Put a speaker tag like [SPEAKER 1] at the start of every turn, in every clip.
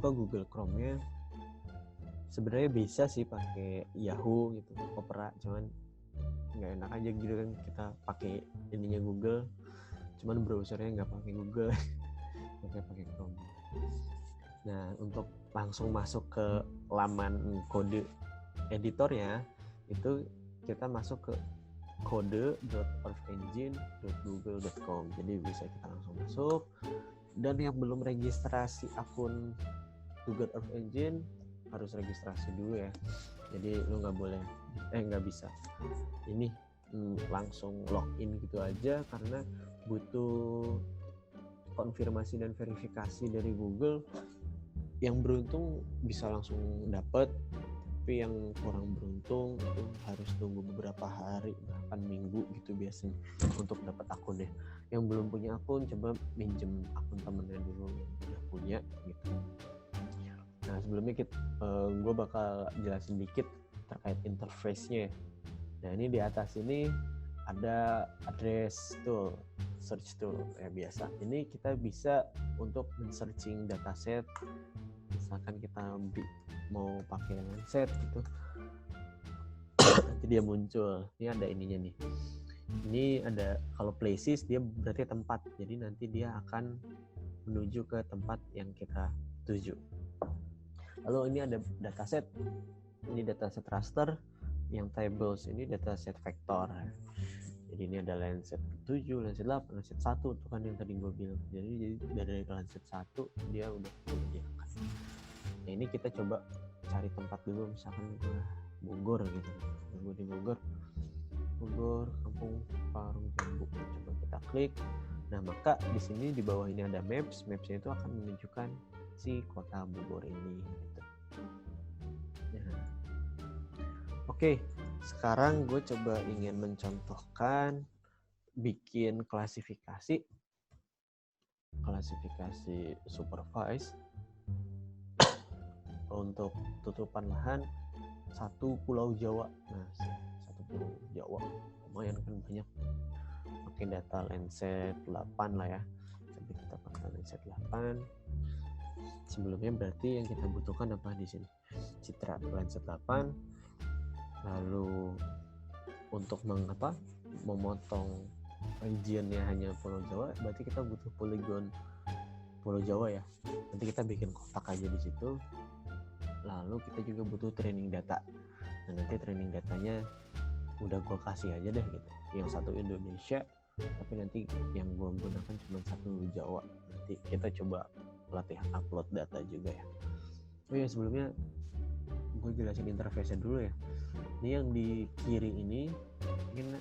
[SPEAKER 1] buka Google Chrome-nya, sebenarnya bisa sih pakai Yahoo gitu, Opera, cuman nggak enak aja gitu kan kita pakai ininya Google, cuman browsernya nggak pakai Google, pakai Chrome. Nah, untuk langsung masuk ke laman kode editornya, itu kita masuk ke kode.earthengine.google.com. Jadi bisa kita langsung masuk. Dan yang belum registrasi akun Google Earth Engine harus registrasi dulu ya. Jadi lu nggak bisa ini langsung login gitu aja, karena butuh konfirmasi dan verifikasi dari Google. Yang beruntung bisa langsung dapat, tapi yang kurang beruntung itu harus tunggu beberapa hari bahkan minggu gitu biasanya untuk dapat akunnya. Yang belum punya akun coba minjem akun temennya dulu yang udah punya gitu. Nah, sebelumnya gue bakal jelasin dikit terkait interface-nya. Nah, ini di atas ini ada address tool, search tool ya biasa. Ini kita bisa untuk men-searching dataset. Misalkan kita mau pakai Lancet gitu, nanti dia muncul. Ini ada ininya nih. Ini ada, kalau places dia berarti tempat. Jadi nanti dia akan menuju ke tempat yang kita tuju. Lalu ini ada dataset. Ini dataset raster. Yang tables ini dataset vektor. Jadi ini ada Lancet 7, Lancet 8, Lancet 1 itu kan yang tadi gue bilang. Jadi dari Lancet 1 dia udah menyediakan. Nah, ini kita coba cari tempat dulu, misalkan Bogor gitu. Gue di Bogor, Kampung Parung Jambu. Coba kita klik. Nah, maka di sini di bawah ini ada maps. Mapsnya itu akan menunjukkan si kota Bogor ini gitu. Nah, oke, sekarang gue coba ingin mencontohkan bikin klasifikasi supervise untuk tutupan lahan satu pulau Jawa. Nah, satu pulau Jawa lumayan kan banyak. Pakai data Lancet 8 lah ya. Coba kita pakai Lancet 8. Sebelumnya berarti yang kita butuhkan apa di sini? Citra Lancet 8. Lalu untuk memotong regionnya hanya Pulau Jawa, berarti kita butuh polygon Pulau Jawa ya. Nanti kita bikin kotak aja di situ. Lalu kita juga butuh training data. Nah, nanti training datanya udah gue kasih aja deh gitu. Yang satu Indonesia, tapi nanti yang gue gunakan cuma satu Jawa. Nanti kita coba latihan upload data juga ya. Oh ya, sebelumnya gue jelasin interface-nya dulu ya. Ini yang di kiri ini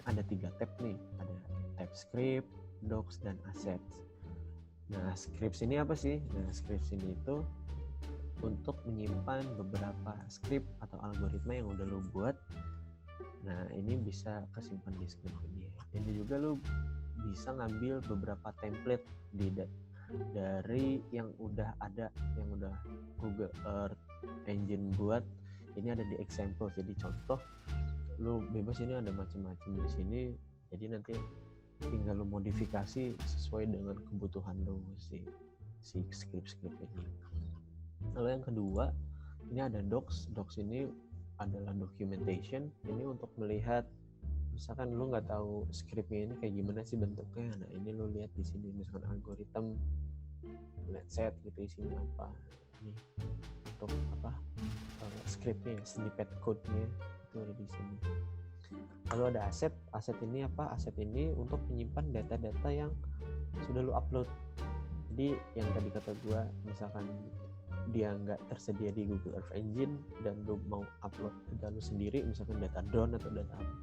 [SPEAKER 1] ada 3 tab nih. Ada tab script, docs, dan assets. Nah, scripts ini apa sih? Nah, scripts ini itu untuk menyimpan beberapa script atau algoritma yang udah lo buat. Nah, ini bisa kesimpan di script ini. Ini juga lo bisa ngambil beberapa template dari yang udah ada, yang udah Google Earth Engine buat. Ini ada di example, jadi contoh. Lo bebas, ini ada macam-macam di sini. Jadi nanti tinggal lo modifikasi sesuai dengan kebutuhan lo si script ini. Lalu yang kedua, ini ada docs. Docs ini adalah documentation. Ini untuk melihat, misalkan lu nggak tahu scriptnya ini kayak gimana sih bentuknya. Nah, ini lu lihat di sini, misalkan algoritma Lancet gitu isinya apa. Ini untuk scriptnya, snippet code-nya itu ada di sini. Lalu ada aset. Aset ini apa? Aset ini untuk menyimpan data-data yang sudah lu upload. Jadi yang tadi kata gua, misalkan dia nggak tersedia di Google Earth Engine dan lu mau upload data lu sendiri, misalkan data drone atau data apa,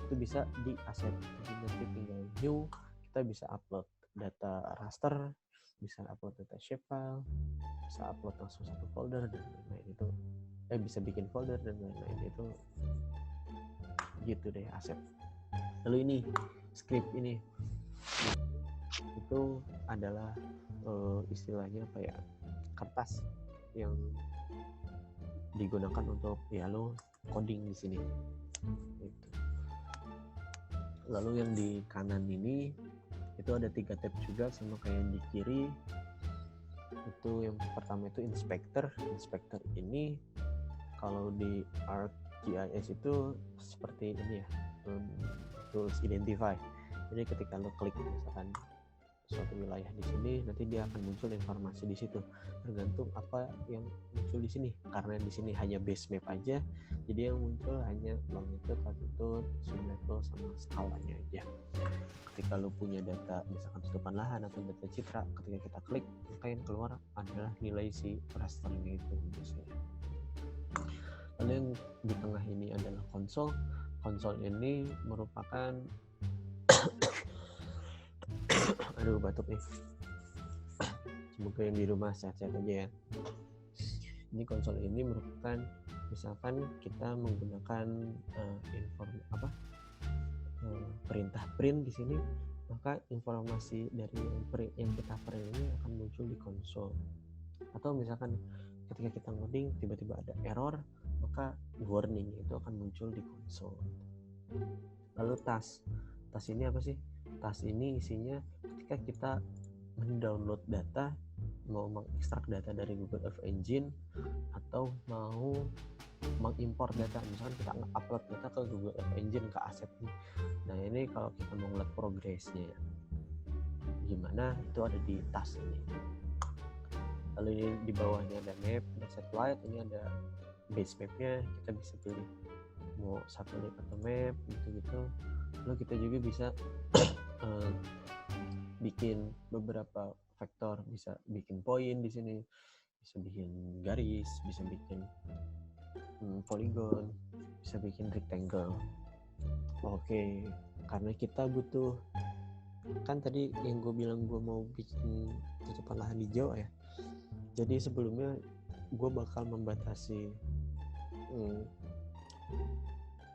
[SPEAKER 1] itu bisa di aset. Jadi nanti tinggal new, kita bisa upload data raster, bisa upload data shapefile, bisa upload langsung satu folder dan lain-lain. Itu bisa bikin folder dan lain-lain. Itu gitu deh aset. Lalu ini script ini itu adalah istilahnya apa ya, kertas yang digunakan untuk ya lo coding di sini gitu. Lalu yang di kanan ini itu ada 3 tab juga sama kayak yang di kiri. Itu yang pertama itu inspector ini kalau di ArcGIS itu seperti ini ya, tools identify. Jadi ketika lo klik misalkan suatu wilayah di sini, nanti dia akan muncul informasi di situ tergantung apa yang muncul di sini. Karena di sini hanya base map aja, jadi yang muncul hanya longitude, latitude, zoom level sama skalanya aja. Ketika lo punya data misalkan tutupan lahan atau data citra, ketika kita klik maka yang keluar adalah nilai si rasternya itu biasanya. Lalu yang di tengah ini adalah konsol ini merupakan aduh batuk nih, semoga yang di rumah sehat-sehat aja ya. Ini konsol ini merupakan misalkan kita menggunakan perintah print di sini, maka informasi dari yang kita print ini akan muncul di konsol. Atau misalkan ketika kita ngoding tiba-tiba ada error, maka warning itu akan muncul di konsol. Lalu task ini apa sih? Task ini isinya ketika kita mendownload data, mau mengekstrak data dari Google Earth Engine atau mau mengimpor data, misalkan kita upload data ke Google Earth Engine ke aset ini. Nah ini kalau kita mau ngeliat progresnya gimana, itu ada di task ini. Lalu ini di bawahnya ada map, ada satellite, ini ada base mapnya, kita bisa pilih mau satelit atau map gitu-gitu. Lalu kita juga bisa bikin beberapa vektor, bisa bikin poin di sini, bisa bikin garis, bisa bikin polygon, bisa bikin rectangle. Oke, karena kita butuh, kan tadi yang gue bilang gue mau bikin tutupan lahan hijau ya. Jadi sebelumnya gue bakal membatasi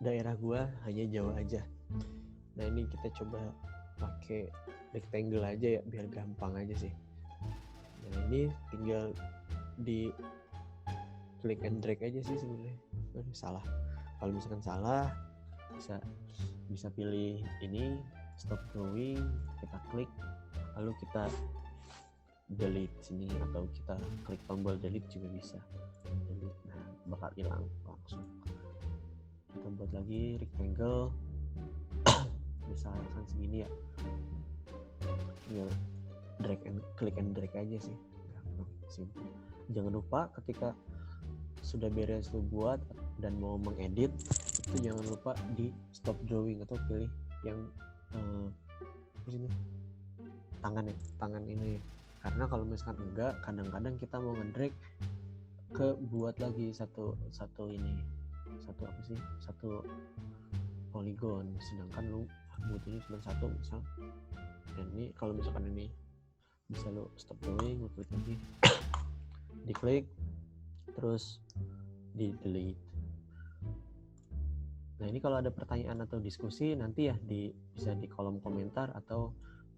[SPEAKER 1] daerah gue hanya Jawa aja. Nah ini kita coba pakai rectangle aja ya, biar gampang aja sih. Nah ini tinggal di click and drag aja sih sebenarnya. Salah. Kalau misalkan salah, bisa pilih ini stop drawing, kita klik, lalu kita delete sini atau kita klik tombol delete juga bisa. Delete, nah bakal hilang langsung. Kita buat lagi rectangle, misalkan segini ya. Ya click and drag aja sih, simple. Jangan lupa ketika sudah beres lu buat dan mau mengedit, itu jangan lupa di stop drawing atau pilih yang sini tangan ini, karena kalau misalkan enggak, kadang-kadang kita mau ngedrag ke buat lagi satu polygon, sedangkan lu butuhnya cuma satu misal. Dan ini kalau misalkan ini bisa lu stop drawing, lu klik lagi, diklik, terus di delete. Nah ini kalau ada pertanyaan atau diskusi nanti ya bisa di kolom komentar atau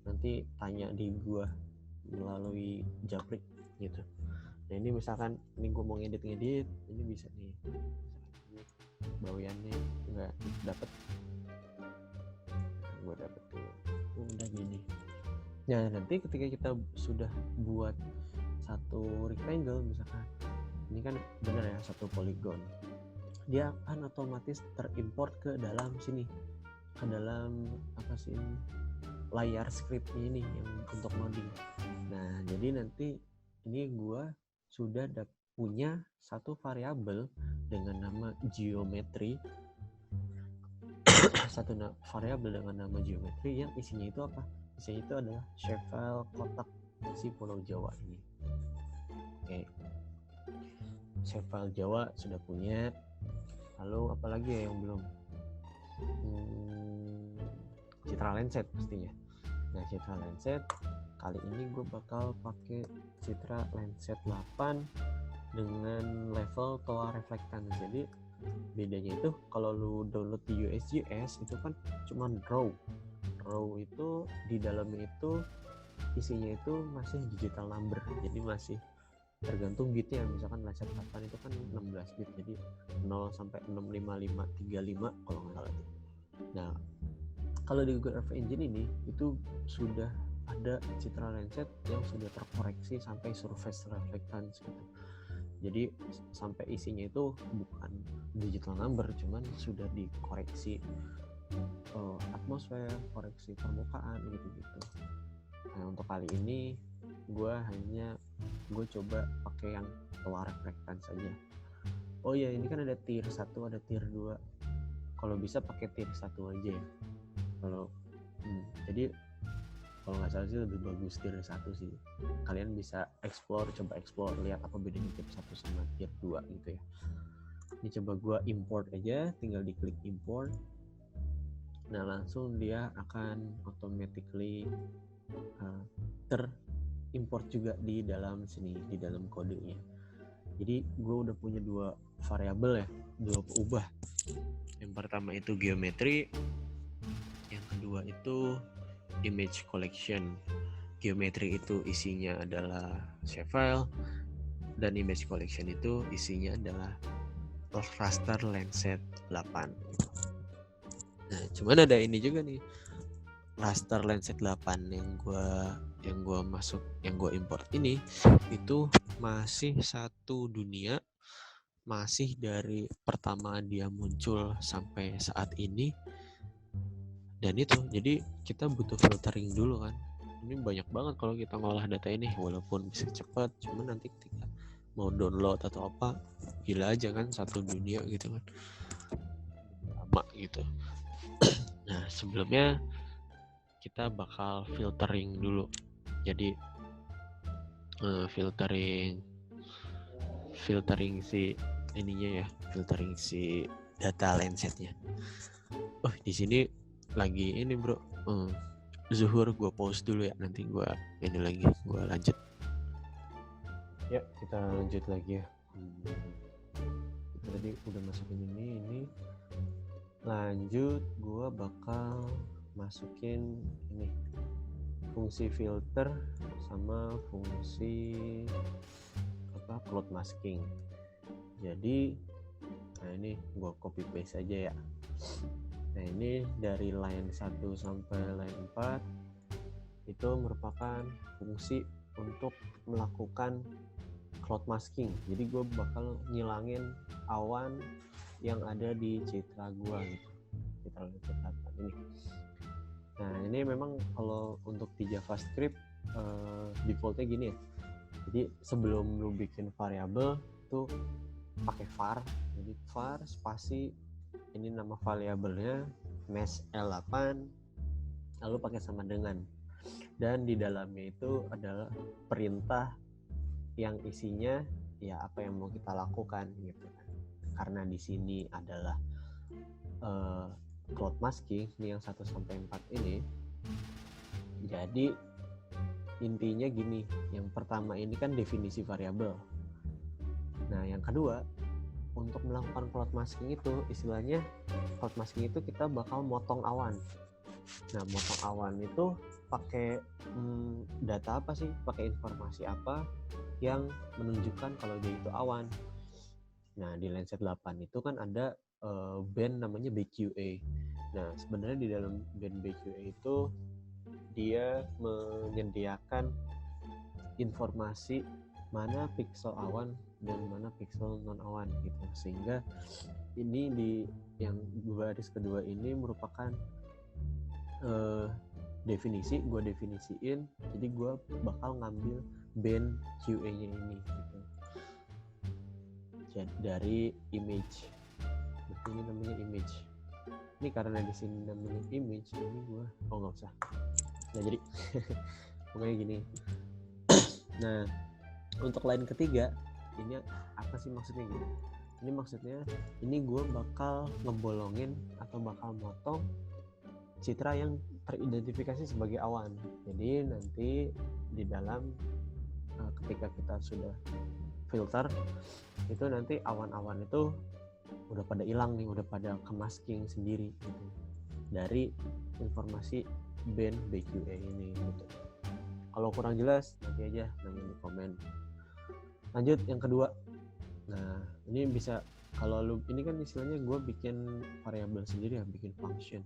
[SPEAKER 1] nanti tanya di gua melalui japrik gitu. Nah ini misalkan ini gua mau ngedit, ini bisa nih, ini bawiannya nggak dapet, gua dapet tuh, udah gini. Nah nanti ketika kita sudah buat satu rectangle misalkan, ini kan benar ya satu polygon, dia akan otomatis terimport ke dalam sini, ke dalam layar scriptnya ini yang untuk modding. Nah jadi nanti ini gua sudah punya satu variabel dengan nama geometry, satu variabel dengan nama geometry yang isinya itu apa? Isinya itu adalah shapefile kotak si Pulau Jawa ini. Oke, shapefile Jawa sudah punya. Lalu apalagi ya yang belum? Citra Landsat pastinya. Nah Citra Landsat kali ini gue bakal pakai Citra Landsat 8 dengan level toa reflectance. Jadi bedanya itu kalau lu download di USGS itu kan cuma raw itu di dalamnya itu isinya itu masih digital number, jadi masih tergantung bitnya. Misalkan Landsat 8 itu kan 16 bit, jadi 0 sampai 65535 kalau nggak salah. Nah kalau di Google Earth Engine ini itu sudah ada citra lenset yang sudah terkoreksi sampai surface reflectance gitu. Jadi sampai isinya itu bukan digital number, cuman sudah dikoreksi atmosfer, koreksi permukaan gitu-gitu. Nah untuk kali ini gue coba pakai yang low reflectance saja. Oh ya, ini kan ada tier 1, ada tier 2. Kalau bisa pakai tier 1 aja ya. Jadi kalau nggak salah sih lebih bagus tier 1 sih. Kalian bisa coba explore, lihat apa bedanya tier 1 sama tier 2 gitu ya. Ini coba gue import aja, tinggal diklik import. Nah langsung dia akan automatically terimport juga di dalam sini, di dalam kodenya. Jadi gue udah punya 2 variabel ya, 2 peubah. Yang pertama itu geometri, yang kedua itu image collection. Geometri itu isinya adalah shapefile, dan image collection itu isinya adalah raster lenset 8. Nah, cuman ada ini juga nih, raster lenset 8 yang gue import ini itu masih satu dunia, masih dari pertama dia muncul sampai saat ini. Dan itu jadi kita butuh filtering dulu kan. Ini banyak banget kalau kita ngolah data ini, walaupun bisa cepat, cuman nanti ketika mau download atau apa, gila aja kan, satu dunia gitu kan, lama gitu. Nah sebelumnya kita bakal filtering dulu. Jadi filtering si ininya ya, filtering si data lensetnya. Oh di sini lagi ini bro, zuhur, gue pause dulu ya, nanti gue lanjut. Ya kita lanjut lagi ya. Kita tadi udah masukin ini. Lanjut, gue bakal masukin ini fungsi filter sama fungsi cloud masking. Jadi nah ini gue copy paste aja ya. Nah ini dari line 1 sampai line 4 itu merupakan fungsi untuk melakukan cloud masking. Jadi gue bakal ngilangin awan yang ada di citra gue gitu, citra ini. Nah ini memang kalau untuk di JavaScript defaultnya gini ya. Jadi sebelum lu bikin variabel tuh pakai var. Jadi var spasi ini nama variabelnya mesh L8, lalu pakai sama dengan, dan di dalamnya itu adalah perintah yang isinya ya apa yang mau kita lakukan gitu kan. Karena di sini adalah cloud masking ini yang 1 sampai 4 ini. Jadi intinya gini, yang pertama ini kan definisi variabel. Nah, yang kedua, untuk melakukan cloud masking itu istilahnya cloud masking itu kita bakal motong awan. Nah, motong awan itu pakai data apa sih? Pakai informasi apa yang menunjukkan kalau dia itu awan. Nah, di lenset 8 itu kan ada band namanya BQA. Nah, sebenarnya di dalam band BQA itu dia menyediakan informasi mana pixel awan dan mana pixel non awan gitu, sehingga ini di yang baris kedua ini merupakan definisi, gue definisiin, jadi gue bakal ngambil band QA-nya ini gitu. Jadi dari image, betul ini namanya image. Ini karena di sini namanya image, ini gue nggak usah. Nah jadi pokoknya gini. Nah untuk line ketiga ini apa sih maksudnya gitu? Ini maksudnya ini gue bakal ngebolongin atau bakal motong citra yang teridentifikasi sebagai awan. Jadi nanti di dalam ketika kita sudah filter itu nanti awan-awan itu udah pada hilang nih, udah pada kemasking sendiri gitu dari informasi band BQA ini gitu. Kalau kurang jelas nanti aja nanya di komen. Lanjut yang kedua. Nah ini bisa kalau lu ini kan istilahnya gue bikin variabel sendiri ya, bikin function.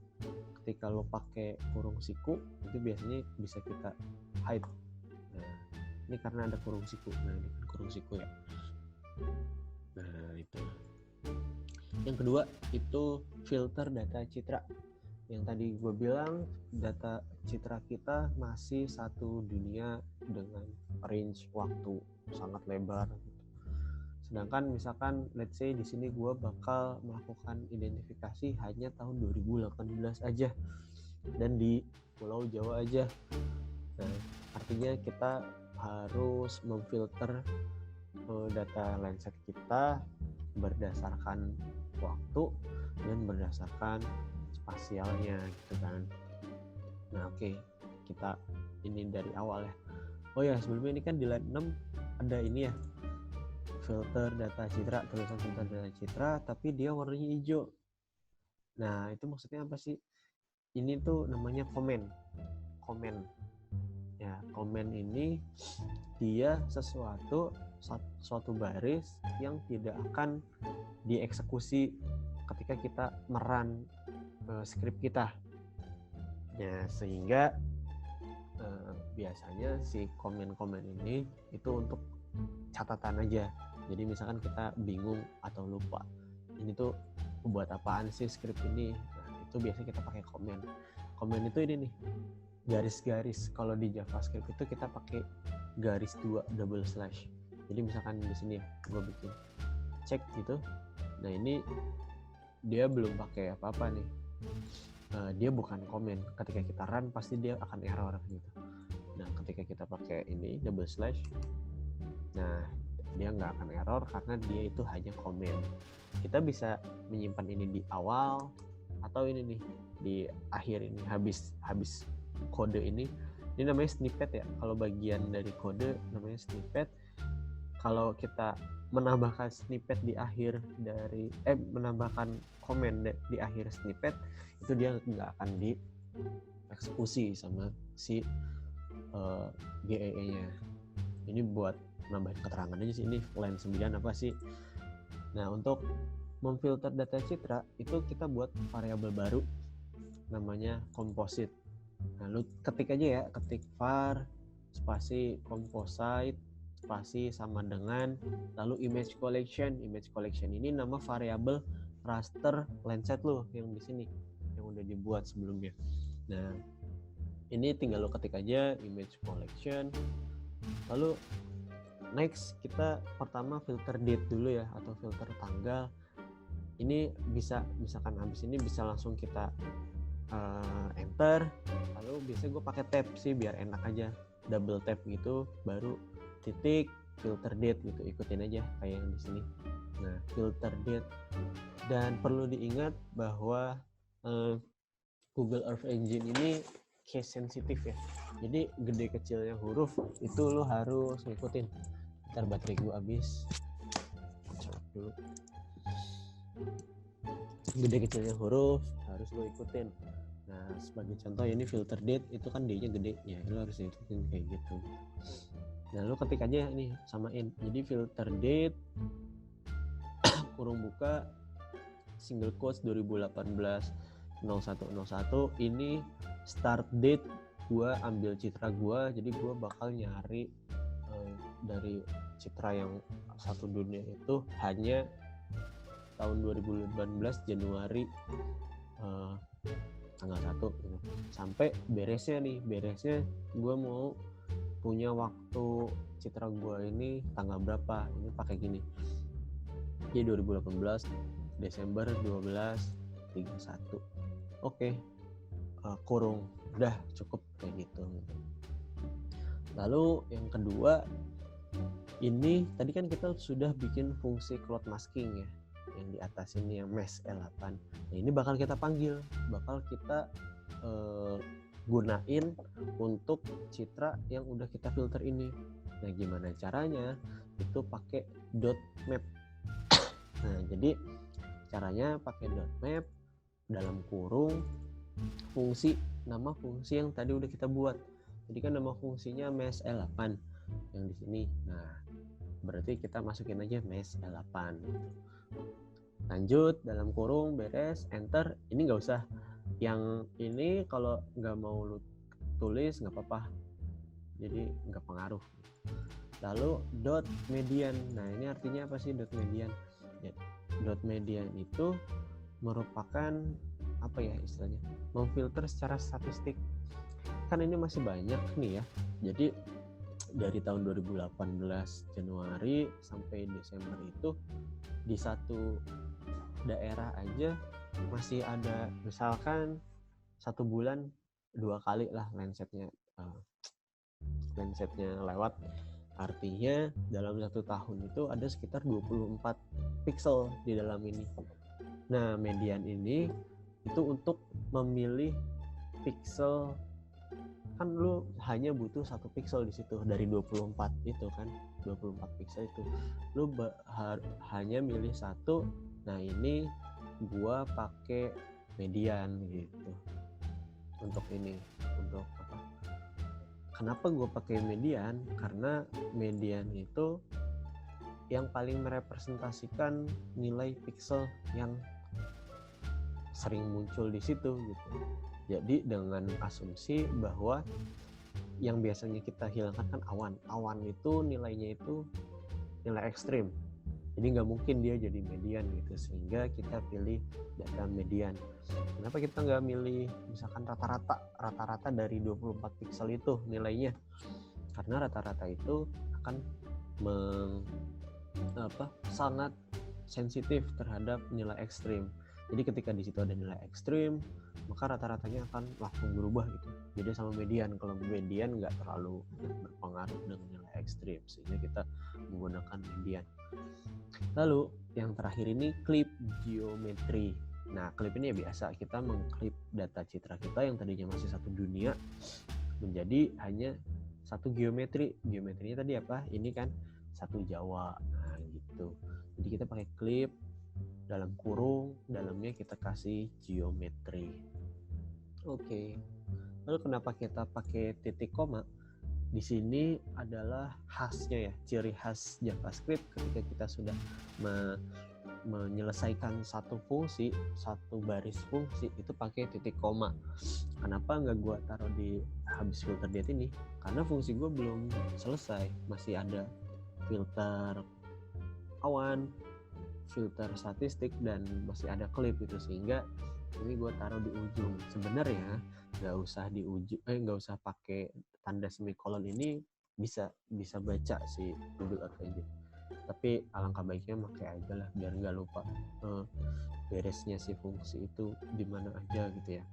[SPEAKER 1] Ketika lo pakai kurung siku itu biasanya bisa kita hide. Nah ini karena ada kurung siku. Nah ini kan kurung siku ya. Nah itu. Yang kedua itu filter data citra. Yang tadi gue bilang data citra kita masih satu dunia dengan range waktu sangat lebar. Sedangkan misalkan let's say di sini gue bakal melakukan identifikasi hanya tahun 2018 aja dan di Pulau Jawa aja. Nah, artinya kita harus memfilter data Landsat kita berdasarkan waktu dan berdasarkan spasialnya gitu kan. Nah, oke. Kita ini dari awal ya. Oh ya, sebelumnya ini kan di line 6 ada ini ya. Filter data citra, tulisan filter data citra, tapi dia warnanya hijau. Nah, itu maksudnya apa sih? Ini tuh namanya komen. Ya, komen ini dia suatu baris yang tidak akan dieksekusi ketika kita merun script kita. Ya, sehingga biasanya si komen-komen ini itu untuk catatan aja. Jadi misalkan kita bingung atau lupa, ini tuh buat apaan sih script ini? Nah, itu biasanya kita pakai komen. Komen itu ini nih, garis-garis. Kalau di JavaScript itu kita pakai garis 2 double slash. Jadi misalkan di sini ya, gue bikin cek gitu. Nah ini dia belum pakai apa-apa nih. Dia bukan komen. Ketika kita run pasti dia akan error gitu. Nah ketika kita pakai ini double slash, nah dia nggak akan error karena dia itu hanya komen. Kita bisa menyimpan ini di awal atau ini nih di akhir ini, habis kode ini namanya snippet ya. Kalau bagian dari kode namanya snippet. Kalau kita menambahkan snippet di akhir dari menambahkan komen di akhir snippet, itu dia nggak akan dieksekusi sama si GEE-nya. Ini buat nambahin keterangan aja sih, ini line 9 apa sih. Nah untuk memfilter data citra itu kita buat variabel baru namanya composite. Nah lu ketik aja ya, ketik var spasi composite spasi sama dengan lalu image collection ini nama variabel raster Landsat lu yang di sini yang udah dibuat sebelumnya. Nah ini tinggal lu ketik aja image collection, lalu next kita pertama filter date dulu ya atau filter tanggal. Ini bisa misalkan habis ini bisa langsung kita enter. Lalu biasanya gue pakai tab sih biar enak aja, double tap gitu baru titik filter date gitu, ikutin aja kayak yang di sini. Nah filter date, dan perlu diingat bahwa Google Earth Engine ini case sensitif ya. Jadi gede kecilnya huruf itu lo harus ngikutin. Ntar baterai gue habis. Dulu. Gede kecilnya huruf harus lo ikutin. Nah sebagai contoh ini filter date itu kan D-nya gede ya, lo harus ikutin kayak gitu. Nah lo ketik aja nih samain. Jadi filter date kurung buka single quotes 2018 0101 ini start date. Gue ambil citra gue, jadi gue bakal nyari dari citra yang satu dunia itu hanya tahun 2018 Januari tanggal 1 gitu. Sampai beresnya gue mau punya waktu citra gue ini tanggal berapa, ini pakai gini. Jadi 2018 Desember 12 31. Oke. Kurung udah cukup kayak gitu. Lalu yang kedua, ini tadi kan kita sudah bikin fungsi cloud masking ya, yang di atas ini yang mesh L8. Nah ini bakal kita panggil, bakal kita gunain untuk citra yang udah kita filter ini. Nah gimana caranya? Itu pakai .map. Nah jadi caranya pakai .map dalam kurung fungsi, nama fungsi yang tadi udah kita buat. Jadi kan nama fungsinya mesh L8 yang di sini. Nah berarti kita masukin aja mesh L8 gitu. lanjut dalam kurung, beres, enter. Ini nggak usah, yang ini kalau nggak mau lu tulis nggak apa-apa, jadi nggak pengaruh. Lalu dot median. Nah ini artinya apa sih dot median? Ya, dot median itu merupakan apa ya istilahnya, memfilter secara statistik. Kan ini masih banyak nih ya, jadi dari tahun 2018 Januari sampai Desember itu di satu daerah aja masih ada, misalkan satu bulan 2 kali lah lensetnya lewat. Artinya dalam 1 tahun itu ada sekitar 24 pixel di dalam ini. Nah median ini itu untuk memilih pixel, kan lu hanya butuh 1 pixel di situ dari 24 itu kan, 24 pixel itu lu hanya milih 1. Nah ini gua pakai median gitu. Untuk ini, untuk apa? Kenapa gua pakai median? Karena median itu yang paling merepresentasikan nilai pixel yang sering muncul di situ gitu. Jadi dengan asumsi bahwa yang biasanya kita hilangkan kan awan itu nilainya itu nilai ekstrim, jadi nggak mungkin dia jadi median gitu, sehingga kita pilih data median. Kenapa kita nggak milih misalkan rata-rata dari 24 pixel itu nilainya? Karena rata-rata itu akan sangat sensitif terhadap nilai ekstrim. Jadi ketika di situ ada nilai ekstrim, maka rata-ratanya akan langsung berubah gitu. Beda sama median. Kalau median nggak terlalu berpengaruh dengan nilai ekstrim, sehingga kita menggunakan median. Lalu yang terakhir ini clip geometry. Nah clip ini ya biasa kita mengklip data citra kita yang tadinya masih satu dunia menjadi hanya satu geometri. Geometrinya tadi apa? Ini kan satu Jawa. Nah gitu. Jadi kita pakai clip dalam kurung, dalamnya kita kasih geometri. Oke. Lalu kenapa kita pakai titik koma? Di sini adalah khasnya ya, ciri khas JavaScript ketika kita sudah menyelesaikan satu fungsi, satu baris fungsi itu pakai titik koma. Kenapa nggak gue taruh di habis filter diet ini? Karena fungsi gue belum selesai, masih ada filter awan, filter statistik, dan masih ada clip itu, sehingga ini gue taruh di ujung. Sebenarnya nggak usah di ujung, nggak usah pakai tanda semikolon, ini bisa baca si Google Earth Engine. Tapi alangkah baiknya pakai aja lah biar nggak lupa beresnya si fungsi itu di mana aja gitu ya.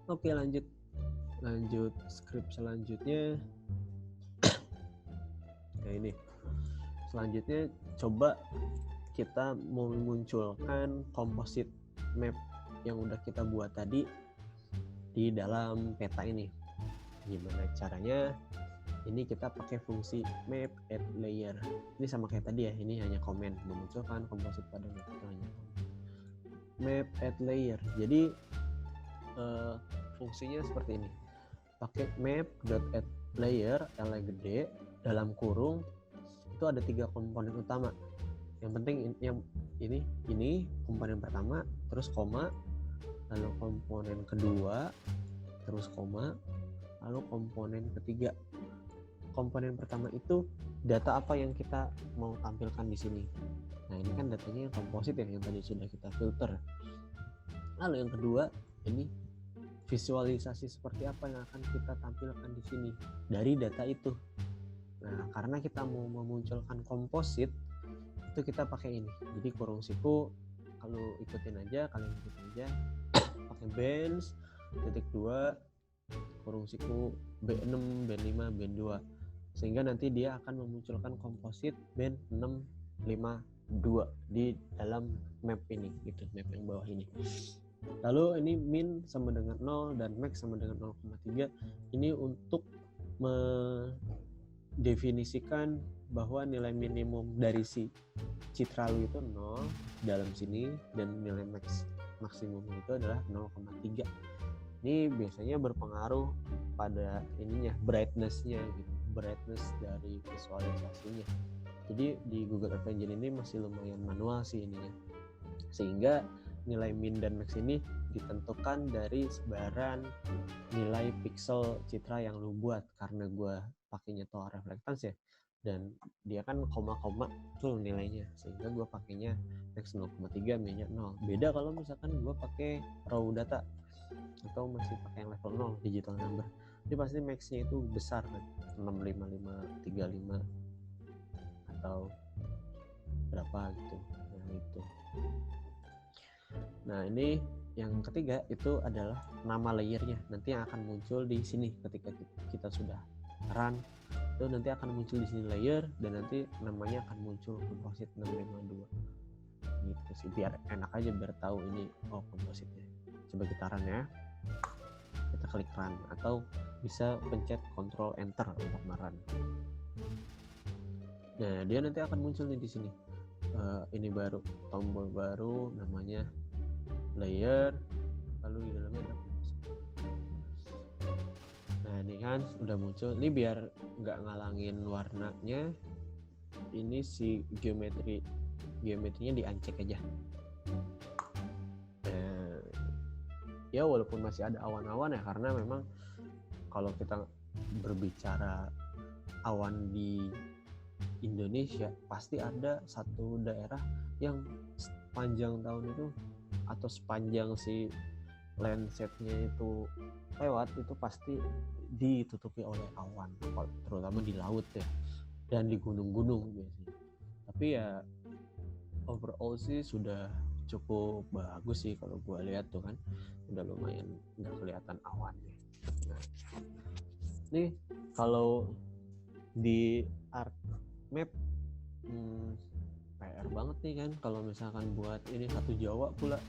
[SPEAKER 1] Oke, lanjut script selanjutnya. Nah ini selanjutnya coba kita memunculkan composite map yang udah kita buat tadi di dalam peta ini. Gimana caranya? Ini kita pakai fungsi map add layer. Ini sama kayak tadi ya, ini hanya komen, memunculkan komposit pada map itu hanya map add layer. Jadi fungsinya seperti ini. Pakai map.add layer L gede dalam kurung, itu ada 3 komponen utama. Yang penting yang ini komponen pertama, terus koma, lalu komponen kedua, terus koma, lalu komponen ketiga. Komponen pertama itu data apa yang kita mau tampilkan di sini. Nah ini kan datanya yang komposit ya, yang tadi sudah kita filter. Lalu yang kedua ini visualisasi seperti apa yang akan kita tampilkan di sini dari data itu. Nah karena kita mau memunculkan komposit itu kita pakai ini. Jadi kurung siku kalau ikutin aja, kalian ikutin aja pakai bands titik 2 kurung siku B6 B5 B2, sehingga nanti dia akan memunculkan komposit band 652 di dalam map ini gitu, map yang bawah ini. Lalu ini min sama dengan 0 dan max sama dengan 0,3. Ini untuk mendefinisikan bahwa nilai minimum dari si citra lu itu 0 dalam sini, dan nilai maksimum itu adalah 0,3. Ini biasanya berpengaruh pada ininya, brightness-nya gitu, brightness dari visualisasinya. Jadi di Google Earth Engine ini masih lumayan manual sih ininya. Sehingga nilai min dan max ini ditentukan dari sebaran nilai pixel citra yang lu buat, karena gue pakainya total reflectance ya, dan dia kan koma-koma tuh nilainya, sehingga gue pakainya max 0,3 minnya 0. Beda kalau misalkan gue pakai raw data atau masih pakai yang level 0 digital number, ini pasti maxnya itu besar kan, 65535 atau berapa gitu. Nah ini yang ketiga itu adalah nama layernya, nanti yang akan muncul di sini ketika kita sudah run, itu nanti akan muncul di sini layer, dan nanti namanya akan muncul composite 652 gitu sih, biar enak aja, biar tahu ini composite-nya. Coba kita run ya, kita klik run atau bisa pencet Ctrl Enter untuk merun. Nah dia nanti akan muncul nih di sini. Ini baru tombol baru namanya layer, lalu di dalamnya ada composite. Nah ini kan udah muncul, ini biar nggak ngalangin warnanya, ini si geometrinya di-uncheck aja. Ya walaupun masih ada awan-awan ya, karena memang kalau kita berbicara awan di Indonesia pasti ada satu daerah yang sepanjang tahun itu atau sepanjang si Landsat-nya itu lewat, itu pasti ditutupi oleh awan, terutama di laut ya, dan di gunung-gunung biasanya. Tapi ya overall sih sudah cukup bagus sih kalau gue lihat tuh kan, udah lumayan nggak kelihatan awannya. Nah, nih kalau di ArcMap PR banget nih kan, kalau misalkan buat ini satu Jawa pula,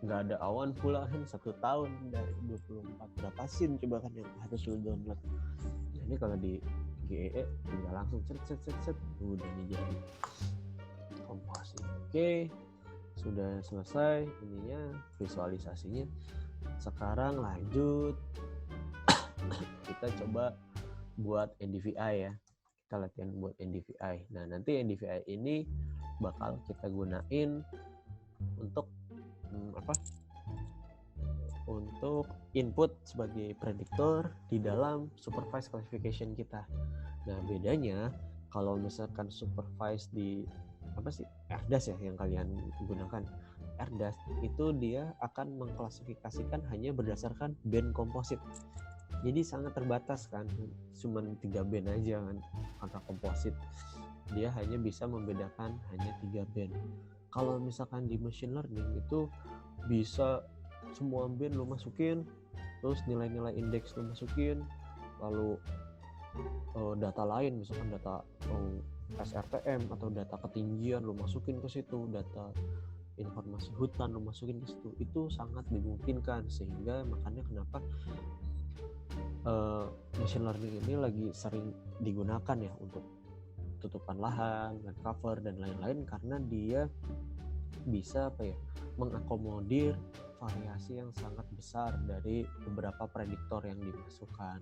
[SPEAKER 1] nggak ada awan pula kan, 1 tahun dari 24 berapa scene coba kan yang harus lu download. Nah ini kalau di GEE tinggal langsung set udah nih jadi composite. Oke, sudah selesai ininya visualisasinya. Sekarang lanjut kita coba buat NDVI ya, kita latihan buat NDVI. Nah nanti NDVI ini bakal kita gunain untuk untuk input sebagai prediktor di dalam supervised classification kita. Nah bedanya kalau misalkan supervised di RDAS ya yang kalian gunakan, RDAS itu dia akan mengklasifikasikan hanya berdasarkan band komposit, jadi sangat terbatas kan, cuman 3 band aja kan angka komposit, dia hanya bisa membedakan hanya 3 band. Kalau misalkan di machine learning itu bisa semua band lo masukin, terus nilai-nilai indeks lo masukin, lalu data lain misalkan data SRTM atau data ketinggian lo masukin ke situ, data informasi hutan lo masukin ke situ, itu sangat dimungkinkan. Sehingga makanya kenapa machine learning ini lagi sering digunakan ya untuk tutupan lahan, land cover dan lain-lain, karena dia bisa mengakomodir variasi yang sangat besar dari beberapa prediktor yang dimasukkan.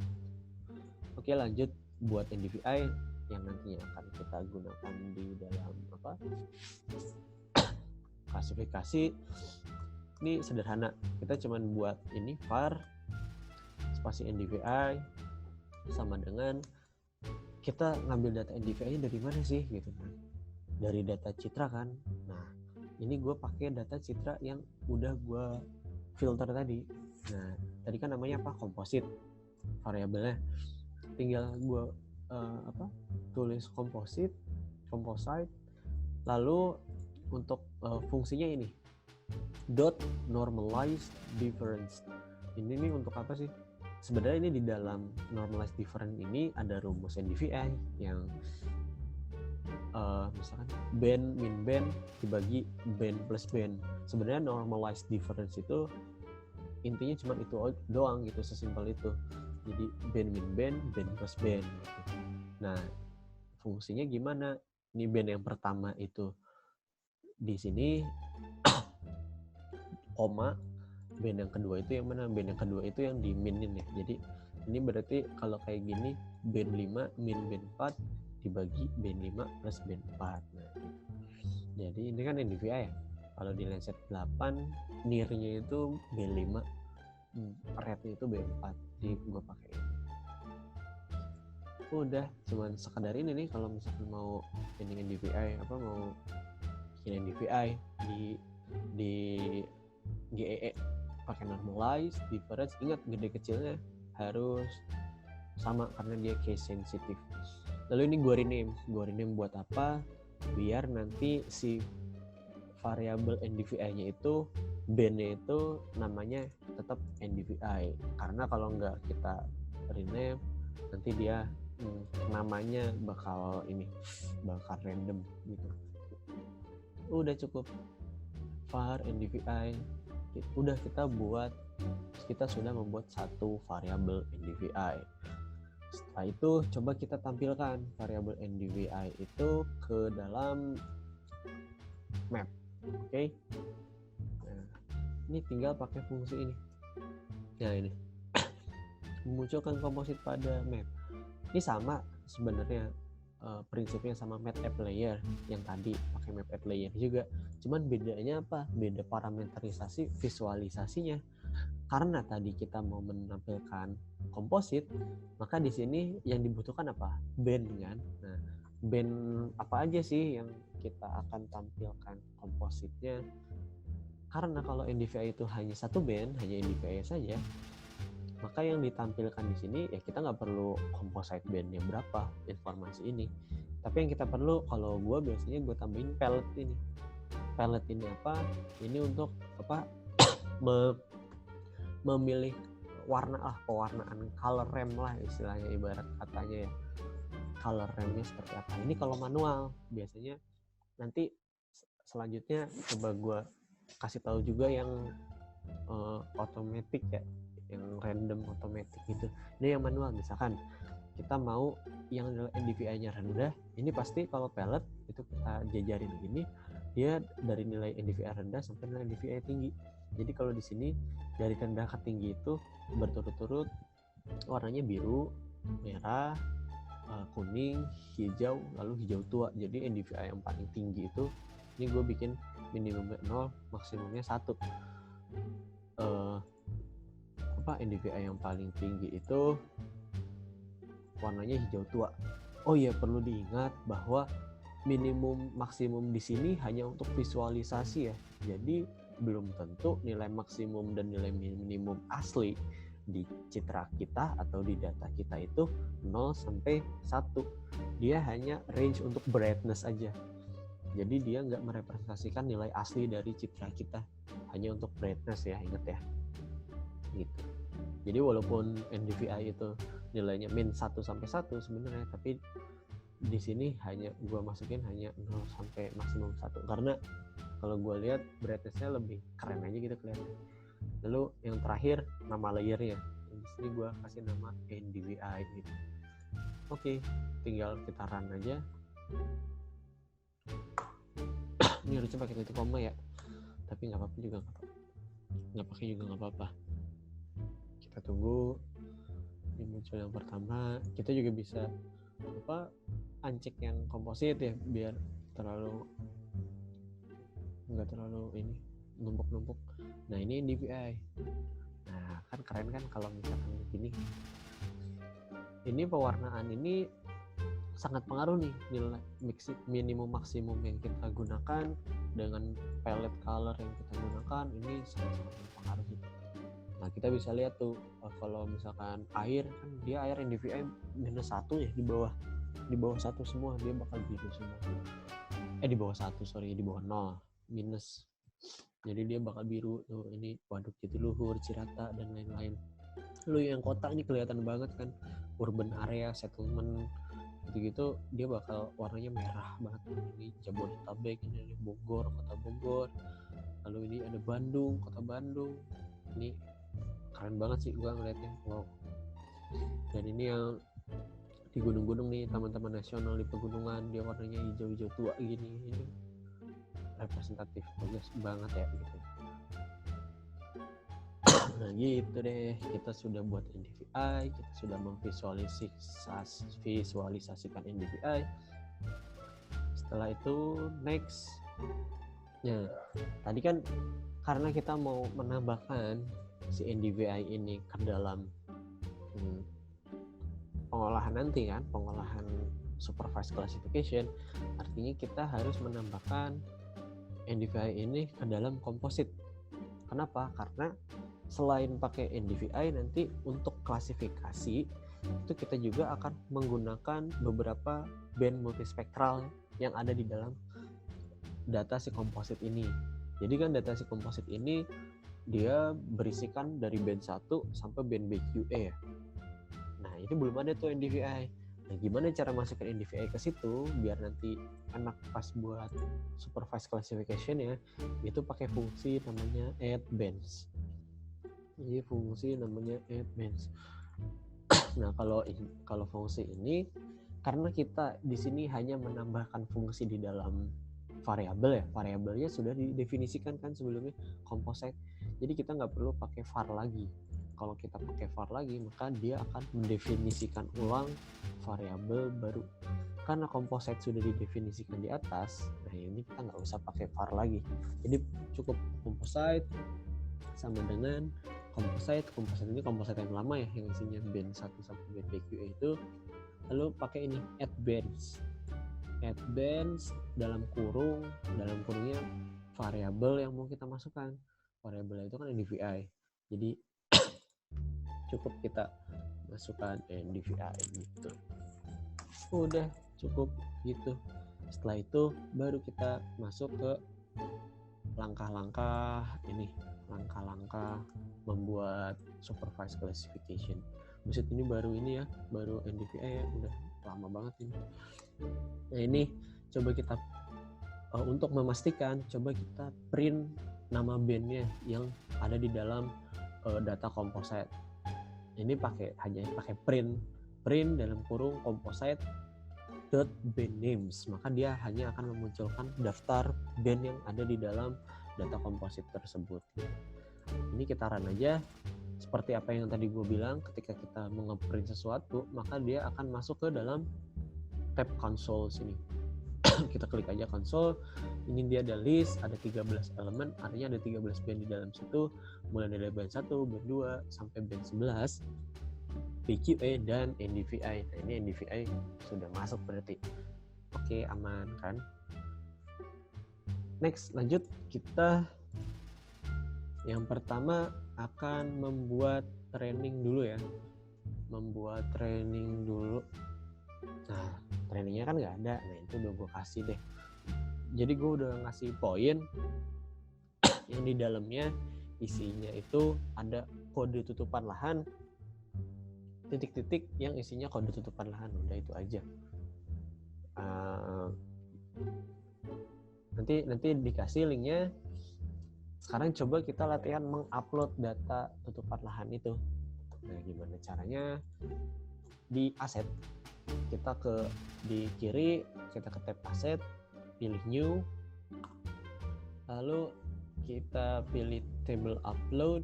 [SPEAKER 1] Oke, lanjut buat NDVI yang nantinya akan kita gunakan di dalam klasifikasi. Ini sederhana, kita cuman buat ini var spasi NDVI sama dengan kita ngambil data NDVI dari mana sih gitu kan, dari data citra kan. Nah ini gue pakai data citra yang udah gue filter tadi. Nah tadi kan namanya komposit, variabelnya tinggal gue tulis composite, lalu untuk fungsinya ini dot normalized difference. Ini nih untuk apa sih? Sebenarnya ini di dalam normalized difference ini ada rumus NDVI yang misalkan band min band dibagi band plus band. Sebenarnya normalized difference itu intinya cuma itu doang gitu, sesimpel itu. Jadi band min band, band plus band gitu. Nah fungsinya gimana? Ini band yang pertama itu di sini koma, band yang kedua itu yang mana? Band yang kedua itu yang di minin ya. Jadi ini berarti kalau kayak gini band 5 min band 4 dibagi band 5 plus band 4. Nah, gitu. Jadi ini kan NDVI ya, Kalau di Lancet 8 near-nya itu B5, red-nya itu B4. Jadi gue pakai ini. Udah cuman sekedar ini nih, kalau misalkan mau ini NDVI mau bikin NDVI di GEE pakai normalize, difference, ingat gede kecilnya harus sama karena dia case sensitive. Lalu ini gue rename buat apa? Biar nanti si variabel NDVI-nya itu band-nya itu namanya tetap NDVI, karena kalau nggak kita rename nanti dia namanya bakal random gitu. Udah cukup var NDVI, udah kita sudah membuat satu variabel NDVI. Setelah itu coba kita tampilkan variabel NDVI itu ke dalam map. Oke. Nah, ini tinggal pakai fungsi ini. Nah, ini memunculkan komposit pada map. Ini sama sebenarnya prinsipnya sama map app layer yang tadi pakai map app layer juga. Cuman bedanya apa? Beda parameterisasi visualisasinya. Karena tadi kita mau menampilkan komposit, maka di sini yang dibutuhkan apa? Band kan. Nah, band apa aja sih yang kita akan tampilkan kompositnya? Karena kalau NDVI itu hanya satu band, hanya NDVI saja, maka yang ditampilkan di sini ya kita nggak perlu composite bandnya berapa informasi ini. Tapi yang kita perlu, kalau gue biasanya gue tambahin palette ini. Palette ini apa? Ini untuk apa? Memilih warna pewarnaan, color ramp lah istilahnya, ibarat katanya ya. Color rampnya seperti apa? Ini kalau manual. Biasanya nanti selanjutnya coba gue kasih tahu juga yang otomatis ya, yang random otomatis gitu. Ini yang manual, misalkan kita mau yang NDVI-nya rendah, ini pasti kalau palette itu kita jajarin begini, dia dari nilai NDVI rendah sampai nilai NDVI tinggi. Jadi kalau di sini dari rendah ke tinggi itu berturut-turut warnanya biru, merah, kuning, hijau, lalu hijau tua. Jadi NDVI yang paling tinggi itu, ini gue bikin minimumnya 0, maksimumnya 1. NDVI yang paling tinggi itu warnanya hijau tua. Oh iya, perlu diingat bahwa minimum maksimum di sini hanya untuk visualisasi ya. Jadi belum tentu nilai maksimum dan nilai minimum asli di citra kita atau di data kita itu 0 sampai 1. Dia hanya range untuk brightness aja. Jadi dia nggak merepresentasikan nilai asli dari citra kita, hanya untuk brightness ya, ingat ya. Gitu. Jadi walaupun NDVI itu nilainya min 1 sampai 1 sebenarnya, tapi di sini hanya gue masukin hanya 0 sampai maksimum 1, karena kalau gue lihat brightness-nya lebih keren aja gitu kelihatan. Lalu yang terakhir nama layernya, di sini gue kasih nama NDVI gitu. Oke, tinggal kita run aja. Ini harusnya pakai titik koma ya, tapi nggak apa-apa juga, nggak pakai juga nggak apa-apa. Kita tunggu ini muncul yang pertama. Kita juga bisa uncheck yang komposit ya, biar nggak terlalu ini numpuk-numpuk. Nah ini NDVI. Nah kan keren kan kalau misalkan begini. Ini pewarnaan ini sangat pengaruh nih, nilai minimum maksimum yang kita gunakan dengan palette color yang kita gunakan ini sangat-sangat berpengaruh gitu. Nah kita bisa lihat tuh kalau misalkan air kan, dia air NDVI minus 1 ya, di bawah 1 semua dia bakal biru semua. Di bawah 1 di bawah 0 minus, jadi dia bakal biru tuh. Ini Waduk Jatiluhur, Cirata dan lain-lain. Lu yang kota ini kelihatan banget kan, urban area, settlement gitu-gitu, dia bakal warnanya merah banget. Ini Jabodetabek, ini Bogor, kota Bogor, lalu ini ada Bandung, kota Bandung. Ini keren banget sih gua ngeliatnya, wow. Dan ini yang di gunung-gunung nih, taman-taman nasional di pegunungan, dia warnanya hijau-hijau tua gini. Ini representatif, bagus banget ya gitu. Nah gitu deh, kita sudah buat NDVI, kita sudah memvisualisasikan NDVI. Setelah itu next, Nah, tadi kan karena kita mau menambahkan si NDVI ini ke dalam pengolahan nanti kan, pengolahan supervised classification, artinya kita harus menambahkan NDVI ini ke dalam komposit. Kenapa? Karena selain pakai NDVI nanti untuk klasifikasi itu kita juga akan menggunakan beberapa band multispektral yang ada di dalam data si komposit ini. Jadi kan data si komposit ini dia berisikan dari band 1 sampai band BQE ya. Nah, ini belum ada tuh NDVI. Nah, gimana cara masukin NDVI ke situ biar nanti enak pas buat supervised classification ya? Itu pakai fungsi namanya add bands. Jadi fungsi namanya add bands. Nah, kalau fungsi ini karena kita di sini hanya menambahkan fungsi di dalam variabel ya, variabelnya sudah didefinisikan kan sebelumnya composite. Jadi kita nggak perlu pakai var lagi. Kalau kita pakai var lagi, maka dia akan mendefinisikan ulang variabel baru. Karena composite sudah didefinisikan di atas, nah ini kita nggak usah pakai var lagi. Jadi cukup composite sama dengan composite ini composite yang lama ya, yang isinya band 1 sampai band BQE itu. Lalu pakai ini add bands dalam kurungnya variabel yang mau kita masukkan. Variabel itu kan NDVI. Jadi cukup kita masukkan NDVI gitu. Udah cukup gitu. Setelah itu baru kita masuk ke langkah-langkah membuat supervised classification. Buset, ini baru NDVI ya, udah lama banget ini. Nah, ini coba kita untuk memastikan, coba kita print nama bandnya yang ada di dalam data composite. Ini hanya pakai print dalam kurung composite dot band names, maka dia hanya akan memunculkan daftar band yang ada di dalam data composite tersebut. Ini kita run aja. Seperti apa yang tadi gue bilang, ketika kita nge-print sesuatu, maka dia akan masuk ke dalam tab console sini. Kita klik aja console. Ini dia ada list, ada 13 elemen, artinya ada 13 band di dalam situ, mulai dari band 1, band 2, sampai band 11, BQE dan NDVI. Nah, ini NDVI sudah masuk berarti. Oke, aman kan? Next, lanjut kita yang pertama akan membuat training dulu ya. Nah, trainingnya kan nggak ada. Nah, itu udah gue kasih deh. Jadi gue udah ngasih poin yang di dalamnya isinya itu ada kode tutupan lahan, titik-titik yang isinya kode tutupan lahan. Udah itu aja. Nanti dikasih linknya. Sekarang coba kita latihan mengupload data tutupan lahan itu. Nah, gimana caranya? Di aset, kita di kiri, kita ke tab aset, pilih new, lalu kita pilih table upload.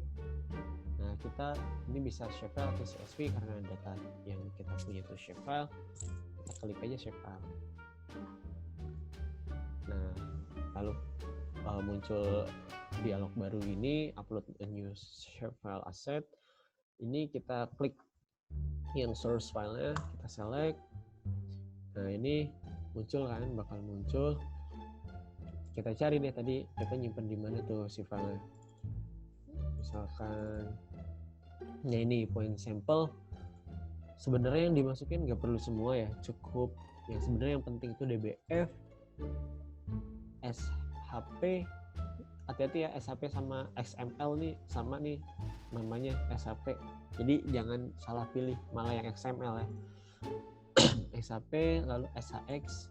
[SPEAKER 1] Nah, kita ini bisa shapefile atau CSV karena data yang kita punya itu shapefile. Kita klik aja shapefile. Nah, lalu muncul dialog baru ini, upload a new shapefile asset. Ini kita klik yang source filenya, kita select. Nah, ini bakal muncul. Kita cari deh tadi kita nyimpen di mana tuh si filenya. Misalkan ya ini point sample. Sebenarnya yang dimasukin nggak perlu semua ya, cukup yang sebenarnya yang penting itu DBF, SHP. Hati-hati ya, SHP sama XML nih sama nih namanya SHP. Jadi jangan salah pilih malah yang XML ya. SHP lalu SHX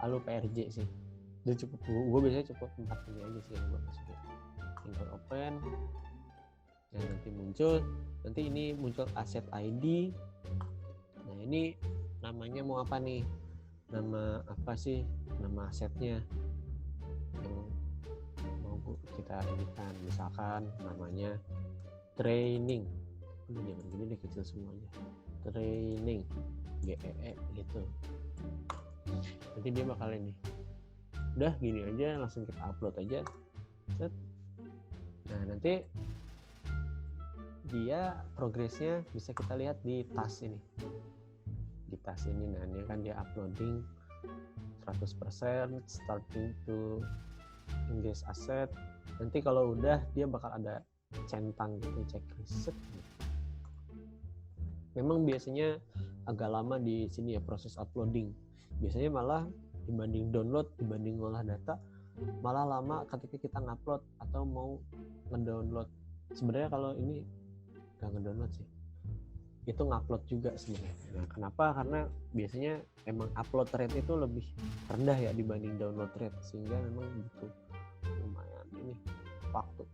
[SPEAKER 1] lalu PRJ sih. Itu cukup, gue biasanya cukup 4 ini aja sih yang gue masukin. Tinggal open. Nah, nanti ini muncul asset ID. Nah, ini namanya mau apa nih? Nama apa sih nama asetnya yang mau kita editan? Misalkan namanya training. Udah jangan gini deh, kecil semuanya. Training GEE gitu. Nanti dia bakal ini Udah gini aja, langsung kita upload aja. Set. Nah nanti dia progresnya bisa kita lihat di task ini. Di task ini, nah ini kan dia uploading 100%, starting to engage asset. Nanti kalau udah dia bakal ada centang gitu, checklist. Memang biasanya agak lama di sini ya proses uploading. Biasanya malah dibanding download, dibanding ngolah data, malah lama ketika kita ngupload atau mau ngedownload. Sebenarnya kalau ini nggak ngedownload sih, itu ngupload juga sebenarnya. Nah, kenapa? Karena biasanya emang upload rate itu lebih rendah ya dibanding download rate, sehingga memang butuh lumayan ini waktu.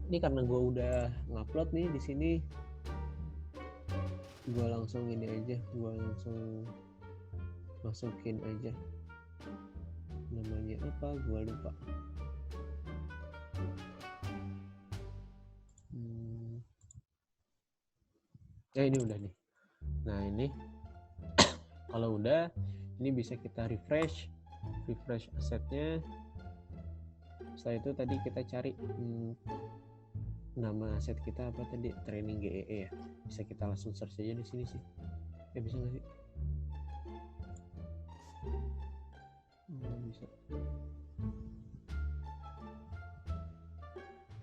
[SPEAKER 1] Ini karena gue udah ngupload nih di sini, gue langsung ini aja, gue langsung masukin aja namanya apa, gue lupa. Ini udah nih. Nah ini kalau udah, ini bisa kita refresh asetnya. Setelah itu tadi kita cari nama aset kita apa tadi, training GEE ya. Bisa kita langsung search aja di sini sih. Bisa nggak sih? Bisa.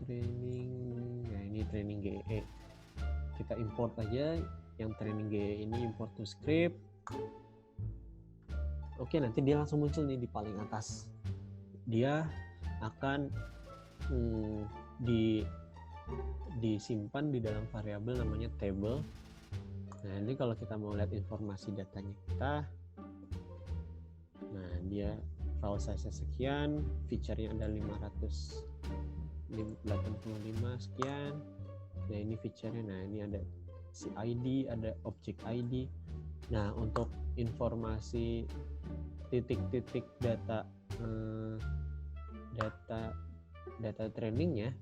[SPEAKER 1] Training, nah ini training GEE. Kita import aja yang training GEE ini, import to script. Oke, nanti dia langsung muncul nih di paling atas. Dia akan disimpan di dalam variabel namanya table. Nah ini kalau kita mau lihat informasi datanya kita, nah dia file size sekian, feature-nya ada 585 sekian. Nah ini feature-nya, nah ini ada si ID, ada object ID. Nah untuk informasi titik-titik data trainingnya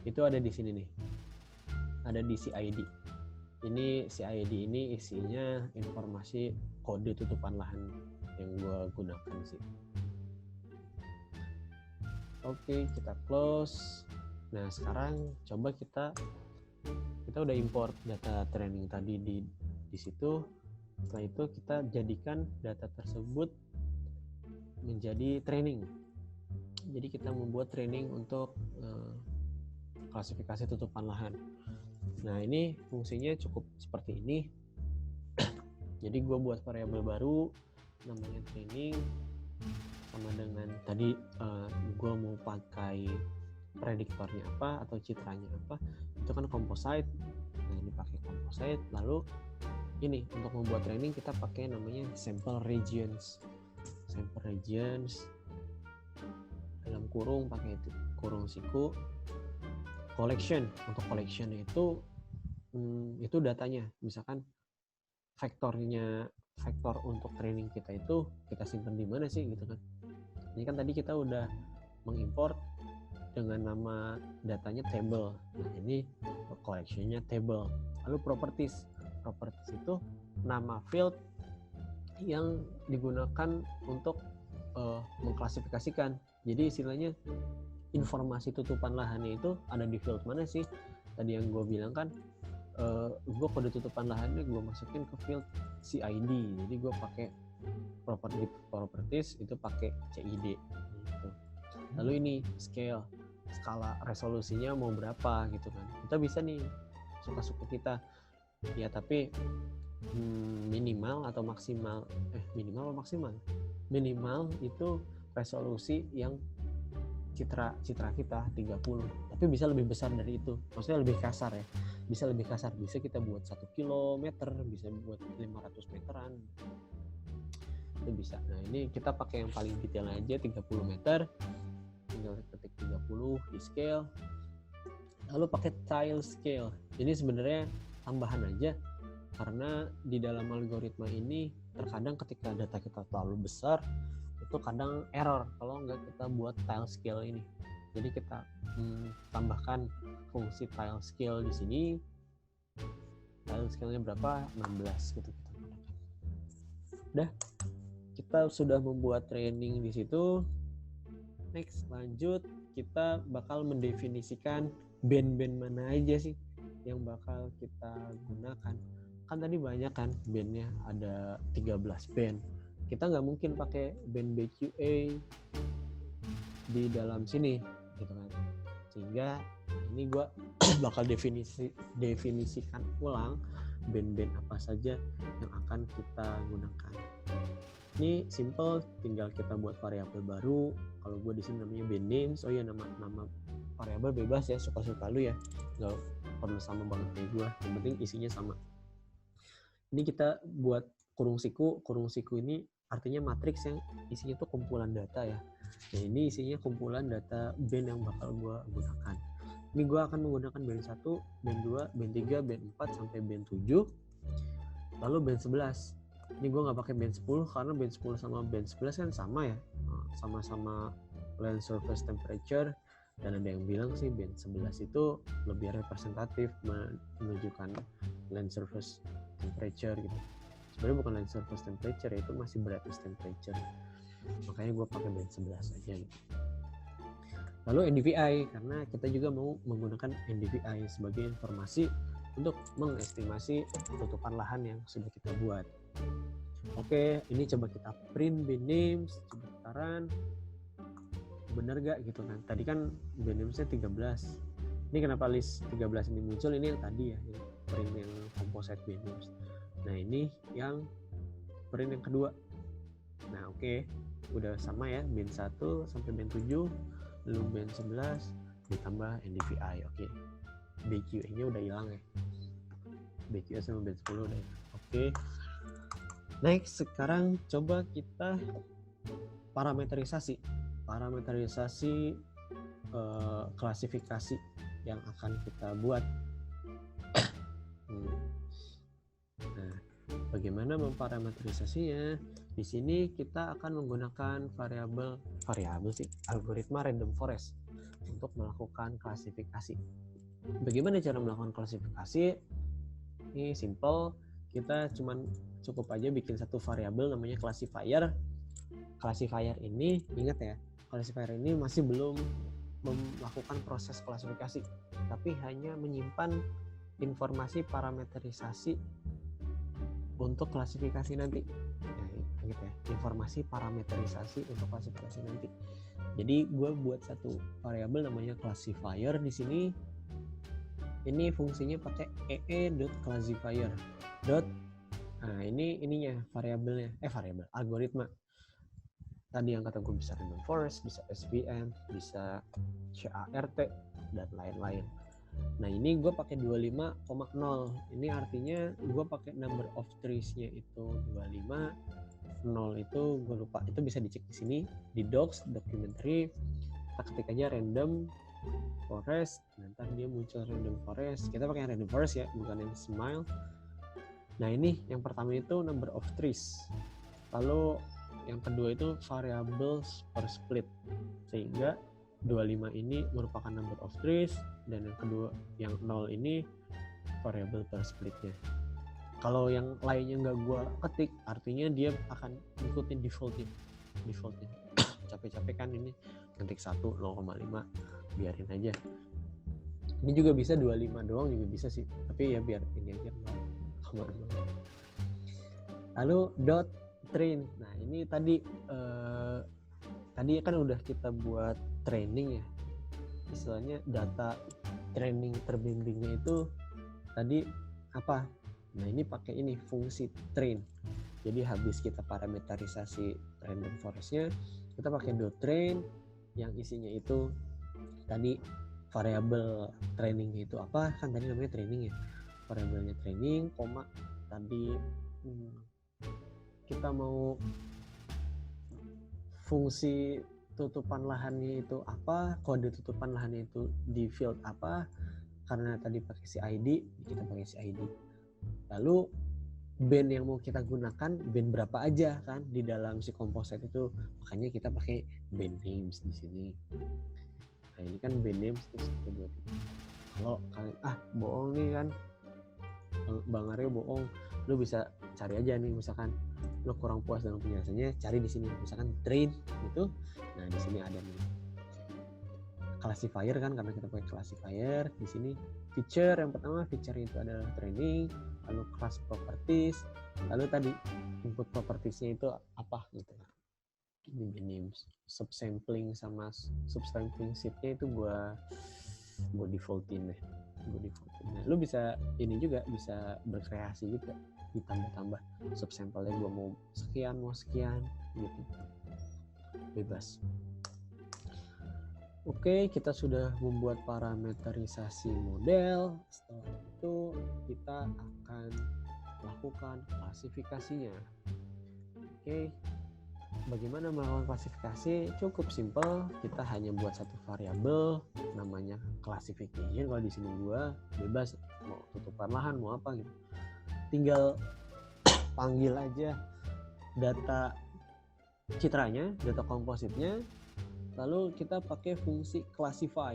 [SPEAKER 1] itu ada di sini nih, ada di CID. Ini CID ini isinya informasi kode tutupan lahan yang gue gunakan sih. Oke, kita close. Nah sekarang coba kita udah import data training tadi di situ. Setelah itu kita jadikan data tersebut menjadi training. Jadi kita membuat training untuk klasifikasi tutupan lahan. Nah ini fungsinya cukup seperti ini. Jadi gue buat variabel baru namanya training, sama dengan tadi gue mau pakai prediktornya apa atau citranya apa, itu kan composite. Nah ini pakai composite. Lalu ini untuk membuat training kita pakai namanya sample regions dalam kurung, pakai itu kurung siku. Collection, untuk collection itu datanya, misalkan vektor untuk training kita itu kita simpan di mana sih gitu kan. Ini kan tadi kita udah mengimport dengan nama datanya table. Nah ini collectionnya table. Lalu properties itu nama field yang digunakan untuk mengklasifikasikan. Jadi istilahnya informasi tutupan lahannya itu ada di field mana sih? Tadi yang gue bilang kan, gue kode tutupan lahannya gue masukin ke field CID. Jadi gue pakai properties itu pakai CID. Gitu. Lalu ini skala resolusinya mau berapa gitu kan? Kita bisa nih suka-suka kita. Ya tapi minimal atau maksimal? Minimal itu resolusi yang citra kita 30, tapi bisa lebih besar dari itu, maksudnya lebih kasar ya, bisa kita buat 1 kilometer, bisa buat 500 meteran, itu bisa. Nah ini kita pakai yang paling detail aja, 30 meter, tinggal ketik 30 di scale, lalu pakai tile scale. Ini sebenarnya tambahan aja, karena di dalam algoritma ini terkadang ketika data kita terlalu besar itu kadang error kalau nggak kita buat tile scale ini. Jadi kita tambahkan fungsi tile scale di sini. Tile scale-nya berapa? 16 gitu. Udah, kita sudah membuat training di situ. Next, lanjut, kita bakal mendefinisikan band-band mana aja sih yang bakal kita gunakan. Kan tadi banyak kan bandnya, ada 13 band. Kita nggak mungkin pakai band BQA di dalam sini gitu kan. Sehingga ini gue bakal definisikan ulang band-band apa saja yang akan kita gunakan. Ini simple, tinggal kita buat variabel baru. Kalau gue di sini namanya band names. Oh ya, nama variabel bebas ya, suka-suka lu ya, nggak perlu sama banget kayak gue, yang penting isinya sama. Ini kita buat kurung siku ini artinya matriks yang isinya tuh kumpulan data ya. Nah, ini isinya kumpulan data band yang bakal gue gunakan. Ini gue akan menggunakan band 1, band 2, band 3, band 4 sampai band 7. Lalu band 11. Ini gue nggak pakai band 10 karena band 10 sama band 11 kan sama ya, sama-sama land surface temperature, dan ada yang bilang sih band 11 itu lebih representatif menunjukkan land surface temperature gitu. Sebenarnya bukan land surface temperature, itu masih brightness temperature, makanya gue pakai band 11 aja gitu. Lalu NDVI, karena kita juga mau menggunakan NDVI sebagai informasi untuk mengestimasi tutupan lahan yang sudah kita buat. Oke, ini coba kita print band names, coba kita run. Bener gak gitu kan? Tadi kan band names-nya 13. Ini kenapa list 13 ini muncul? Ini yang tadi ya, yang print yang composite band names. Nah, ini yang print yang kedua. Nah, oke. Udah sama ya, band 1 sampai band 7, lalu band 11 ditambah NDVI. Oke. BQA-nya udah hilang ya. BQA sama band 10 udah hilang. Oke. Next, sekarang coba kita parameterisasi klasifikasi yang akan kita buat. Nah, bagaimana memparameterisasinya? Di sini kita akan menggunakan variabel algoritma random forest untuk melakukan klasifikasi. Bagaimana cara melakukan klasifikasi? Ini simple, kita cukup aja bikin satu variabel namanya classifier. Classifier ini, ingat ya, classifier ini masih belum melakukan proses klasifikasi, tapi hanya menyimpan informasi parameterisasi untuk klasifikasi nanti. Nah, ingat ya, informasi parameterisasi untuk klasifikasi nanti. Jadi gue buat satu variabel namanya classifier di sini. Ini fungsinya pakai ee.classifier. Nah, ini variabelnya, algoritma. Tadi yang kata gue bisa random forest, bisa SVM, bisa CART, dan lain-lain. Nah, ini gue pakai 25,0. Ini artinya gue pakai number of trees-nya itu 25. 0 itu gue lupa. Itu bisa dicek di sini di docs, documentary. Kita ketik aja random forest, nanti dia muncul random forest. Kita pakai random forest ya, bukan yang smile. Nah, ini yang pertama itu number of trees. Lalu yang kedua itu variables per split. Sehingga 25 ini merupakan number of trees, dan yang kedua yang 0 ini variable per splitnya. Kalau yang lainnya nggak gue ketik, artinya dia akan ngikutin defaultnya. Capek-capek kan ini ketik 1, 0,5, biarin aja. Ini juga bisa 25 doang juga bisa sih, tapi ya biar ini aja 0,5. Lalu dot train. Nah, ini tadi kan udah kita buat training ya, istilahnya data training terbimbingnya itu tadi apa? Nah, ini pakai ini fungsi train. Jadi habis kita parameterisasi random forest-nya, kita pakai .train yang isinya itu tadi variabel trainingnya itu apa? Kan tadi namanya training ya. Variabelnya training, koma tadi kita mau fungsi tutupan lahannya itu apa, kode tutupan lahannya itu di field apa. Karena tadi pakai si ID, kita pakai si ID. Lalu band yang mau kita gunakan band berapa aja kan di dalam si composite itu, makanya kita pakai band names di sini. Nah, ini kan band names itu 1, 2, 3. Kalau kalian bohong nih kan, Bang Aryo bohong, Lu bisa cari aja nih, misalkan lu kurang puas dengan penjelasannya, cari di sini misalkan train gitu. Nah di sini ada nih classifier kan, karena kita pakai classifier. Di sini feature, yang pertama feature itu adalah training, lalu class properties, lalu tadi input propertiesnya itu apa gitu. Ini subsampling sama subsampling seatnya itu gua defaultin deh. Nah, lu bisa ini juga bisa berkreasi juga, ditambah-tambah subsample-nya gua mau sekian gitu, bebas. Oke, kita sudah membuat parameterisasi model. Setelah itu kita akan lakukan klasifikasinya. Oke, bagaimana melakukan klasifikasi? Cukup simpel, kita hanya buat satu variabel namanya classification. Kalau di sini gua bebas mau tutupan lahan mau apa gitu, tinggal panggil aja data citranya, data kompositnya, lalu kita pakai fungsi classify,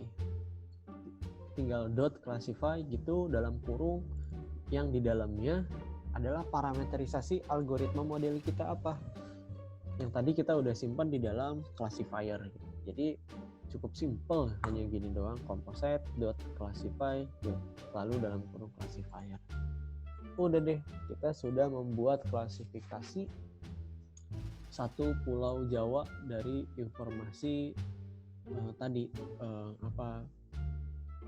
[SPEAKER 1] tinggal dot classify gitu dalam kurung, yang di dalamnya adalah parameterisasi algoritma model kita apa yang tadi kita udah simpan di dalam classifier. Jadi cukup simple, hanya gini doang, composite dot classify lalu dalam kurung classifier. Udah deh, kita sudah membuat klasifikasi satu pulau Jawa dari informasi tadi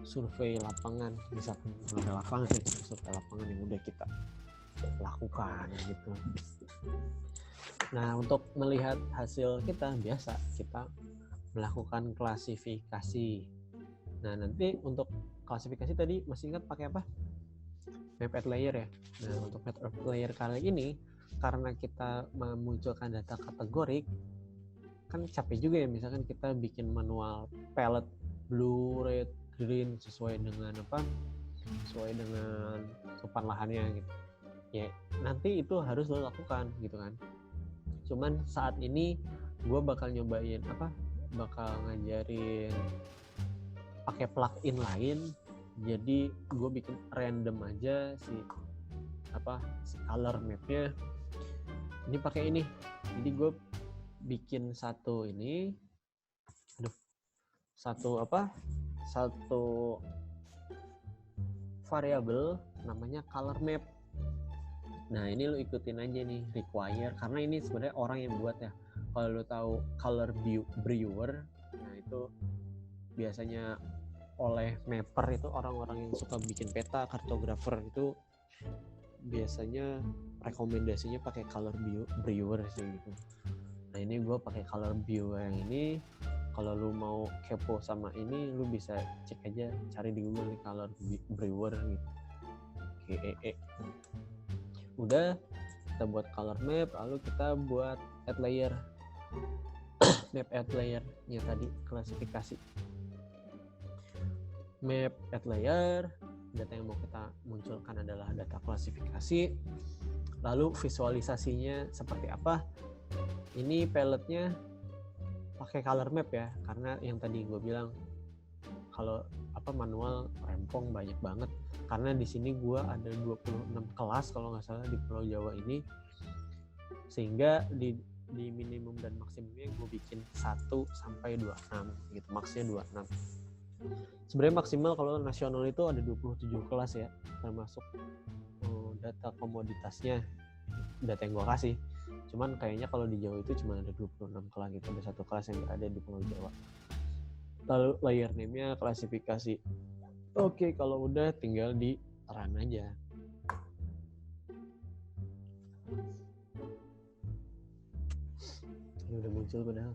[SPEAKER 1] survei lapangan, misalkan ada lapangan, survei lapangan yang udah kita lakukan gitu. Nah, untuk melihat hasil kita biasa kita melakukan klasifikasi. Nah, nanti untuk klasifikasi tadi masih ingat pakai apa? Map at layer ya. Nah, untuk map at layer kali ini karena kita memunculkan data kategorik, kan capek juga ya, misalkan kita bikin manual palette blue, red, green sesuai dengan tutupan lahannya gitu. Ya, nanti itu harus lo lakukan gitu kan. Cuman saat ini gue bakal nyobain bakal ngajarin pakai plugin lain. Jadi gue bikin random aja si color mapnya. Ini pakai ini. Jadi gue bikin satu variabel namanya color map. Nah, ini lo ikutin aja nih require, karena ini sebenarnya orang yang buat ya. Kalau lo tahu color brewer, nah itu biasanya oleh mapper, itu orang-orang yang suka bikin peta, kartografer itu biasanya rekomendasinya pakai color brewer sih gitu. Nah, ini gue pakai color brewer yang ini. Kalau lu mau kepo sama ini, lu bisa cek aja, cari di Google nih color brewer gitu. GEE. Udah, kita buat color map, lalu kita buat add layer. Map add layer-nya tadi klasifikasi. Map add layer, data yang mau kita munculkan adalah data klasifikasi. Lalu visualisasinya seperti apa? Ini paletnya pakai color map ya, karena yang tadi gue bilang kalau manual rempong banyak banget, karena di sini gue ada 26 kelas kalau nggak salah di Pulau Jawa ini, sehingga di minimum dan maksimumnya gue bikin 1 sampai 26 gitu, maksnya 26. Sebenarnya maksimal kalau nasional itu ada 27 kelas ya, termasuk data komoditasnya, data yang gue kasih. Cuman kayaknya kalau di Jawa itu cuma ada 26 kelas gitu, ada satu kelas yang ada di Pulau Jawa. Lalu layer name-nya klasifikasi. Oke, kalau udah tinggal di run aja. Ini udah muncul padahal.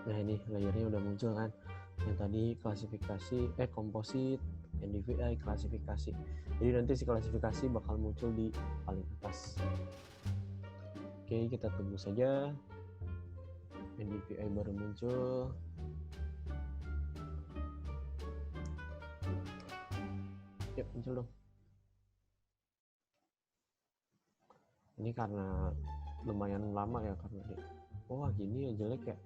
[SPEAKER 1] Nah, ini layernya udah muncul kan. Yang tadi klasifikasi, komposit, NDVI, klasifikasi. Jadi nanti si klasifikasi bakal muncul di paling atas. Oke, kita tunggu saja. NDVI baru muncul. Yuk, muncul dong. Ini karena lumayan lama ya, karena gini ya jelek ya.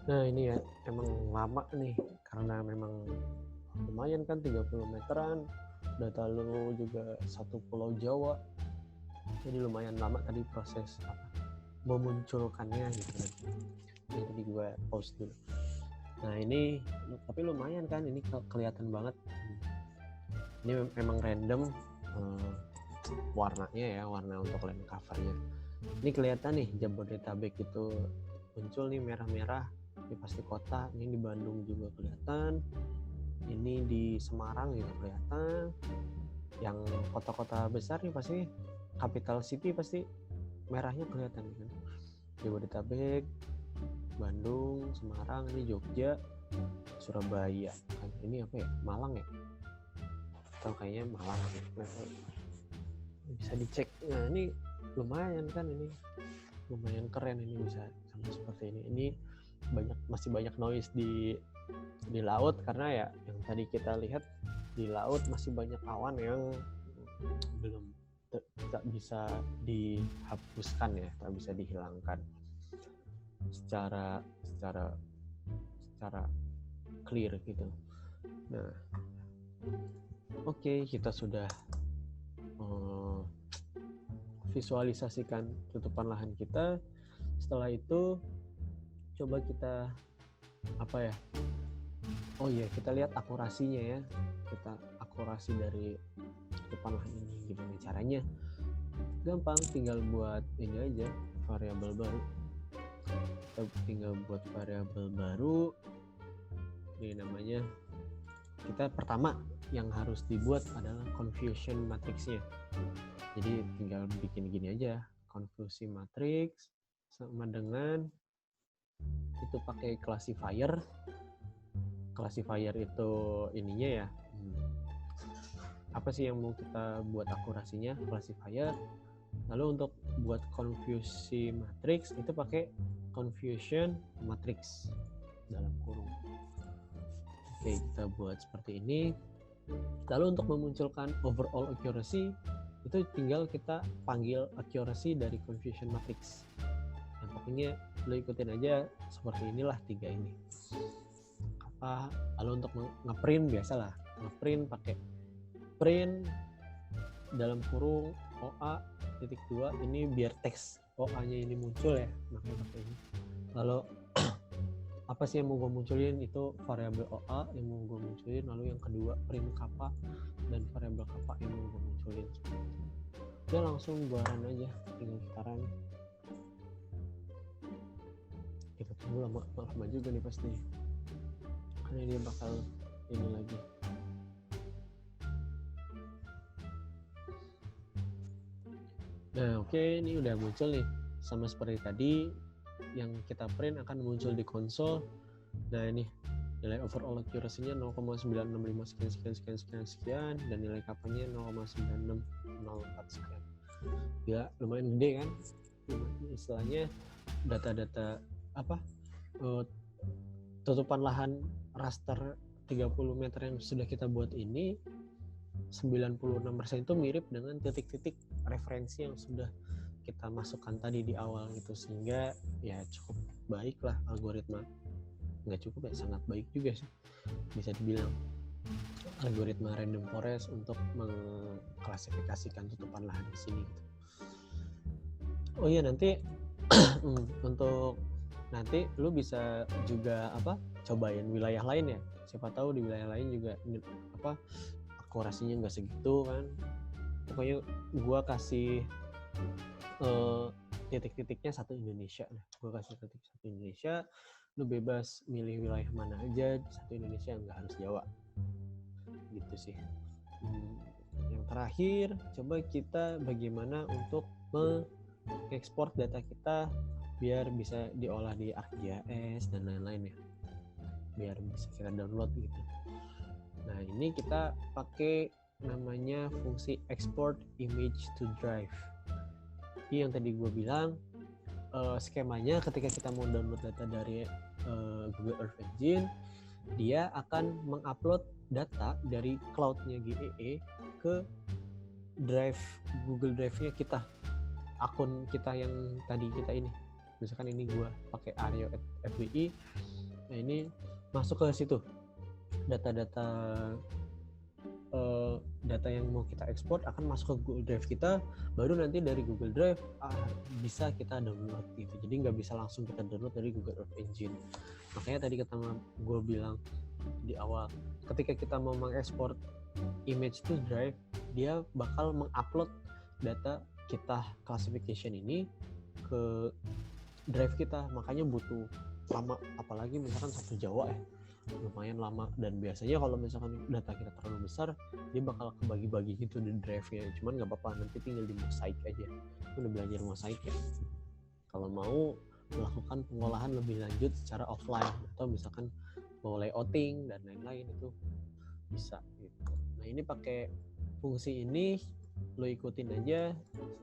[SPEAKER 1] Nah ini ya emang lama nih karena memang lumayan kan 30 meteran, data lu juga satu pulau Jawa, jadi lumayan lama tadi proses memunculkannya gitu kan. Ini tadi gue post dulu. Nah ini tapi lumayan kan, ini kelihatan banget. Ini memang random warnanya ya, warna untuk land covernya. Ini kelihatan nih Jabodetabek itu muncul nih merah-merah, ini pasti kota. Ini di Bandung juga kelihatan, ini di Semarang juga kelihatan. Yang kota-kota besar nih pasti capital city pasti merahnya kelihatan kan. Jabodetabek, Bandung, Semarang, ini Jogja, Surabaya. Kan ini apa ya? Malang ya? Atau kayaknya Malang gitu. Bisa dicek. Nah ini lumayan kan, ini lumayan keren, ini bisa sampai seperti ini. Ini masih banyak noise di laut karena ya yang tadi kita lihat di laut masih banyak awan yang belum tak bisa dihapuskan ya, tak bisa dihilangkan secara clear gitu. Nah, oke, kita sudah visualisasikan tutupan lahan kita. Setelah itu coba kita kita lihat akurasinya ya. Kita akurasi dari tutupan lahan ini gimana caranya. Gampang, tinggal buat ini aja, variabel baru. Kita tinggal buat variabel baru. Ini namanya, kita pertama yang harus dibuat adalah confusion matrixnya. Jadi tinggal bikin gini aja, confusion matrix sama dengan itu pakai classifier. Classifier itu ininya ya, apa sih yang mau kita buat akurasinya, classifier. Lalu untuk buat confusion matrix itu pakai confusion matrix dalam kurung. Oke, kita buat seperti ini. Lalu untuk memunculkan overall accuracy itu tinggal kita panggil accuracy dari confusion matrix. Nah, pokoknya lo ikutin aja seperti inilah 3 ini. Lalu untuk ngeprint biasalah, ngeprint pakai print dalam kurung OA.2, ini biar teks OA-nya ini muncul ya, makanya pakai ini. Lalu apa sih yang mau gue munculin, itu variabel OA yang mau gue munculin. Lalu yang kedua print kappa dan variabel kappa yang mau gue munculin. Dia langsung gue run aja, tinggal kita run. Kita tunggu lama juga nih pasti, karena dia bakal ini lagi. Nah oke, ini udah muncul nih, sama seperti tadi yang kita print akan muncul di konsol. Nah ini nilai overall accuracy-nya 0,965 sekian dan nilai kapanya 0,9604 sekian. Ya lumayan gede kan, istilahnya data-data tutupan lahan raster 30 meter yang sudah kita buat ini 96% itu mirip dengan titik-titik referensi yang sudah kita masukkan tadi di awal gitu, sehingga ya cukup baik lah algoritma. Nggak cukup ya, sangat baik juga sih bisa dibilang algoritma random forest untuk mengklasifikasikan tutupan lahan di sini gitu. Oh iya, nanti untuk nanti lu bisa juga cobain wilayah lain ya, siapa tahu di wilayah lain juga akurasinya nggak segitu kan. Pokoknya gua kasih titik-titiknya satu Indonesia. Nah, gua kasih titik satu Indonesia, lu bebas milih wilayah mana aja, satu Indonesia, nggak harus Jawa gitu sih. Yang terakhir, coba kita bagaimana untuk mengekspor data kita biar bisa diolah di ArcGIS dan lain-lain ya, biar bisa kita download gitu. Nah ini kita pakai namanya fungsi export image to drive. Ini yang tadi gue bilang, skemanya ketika kita mau download data dari Google Earth Engine, dia akan mengupload data dari cloud-nya GEE ke drive Google Drive-nya kita, akun kita yang tadi kita ini. Misalkan ini gue pakai Aryo FBI, Nah ini masuk ke situ data-data data yang mau kita ekspor akan masuk ke Google Drive kita, baru nanti dari Google Drive bisa kita download gitu. Jadi nggak bisa langsung kita download dari Google Earth Engine. Makanya tadi gue bilang di awal, ketika kita mau mengekspor image to Drive, dia bakal mengupload data kita classification ini ke Drive kita. Makanya butuh lama, apalagi misalkan 1 Jawa ya, lumayan lama. Dan biasanya kalau misalkan data kita terlalu besar, dia bakal kebagi-bagi gitu di drive-nya. Cuman nggak apa-apa, nanti tinggal di mosaik aja. Udah belajar mosaik ya. Kalau mau melakukan pengolahan lebih lanjut secara offline, atau misalkan mau layouting dan lain-lain, itu bisa gitu. Nah ini pakai fungsi ini, lo ikutin aja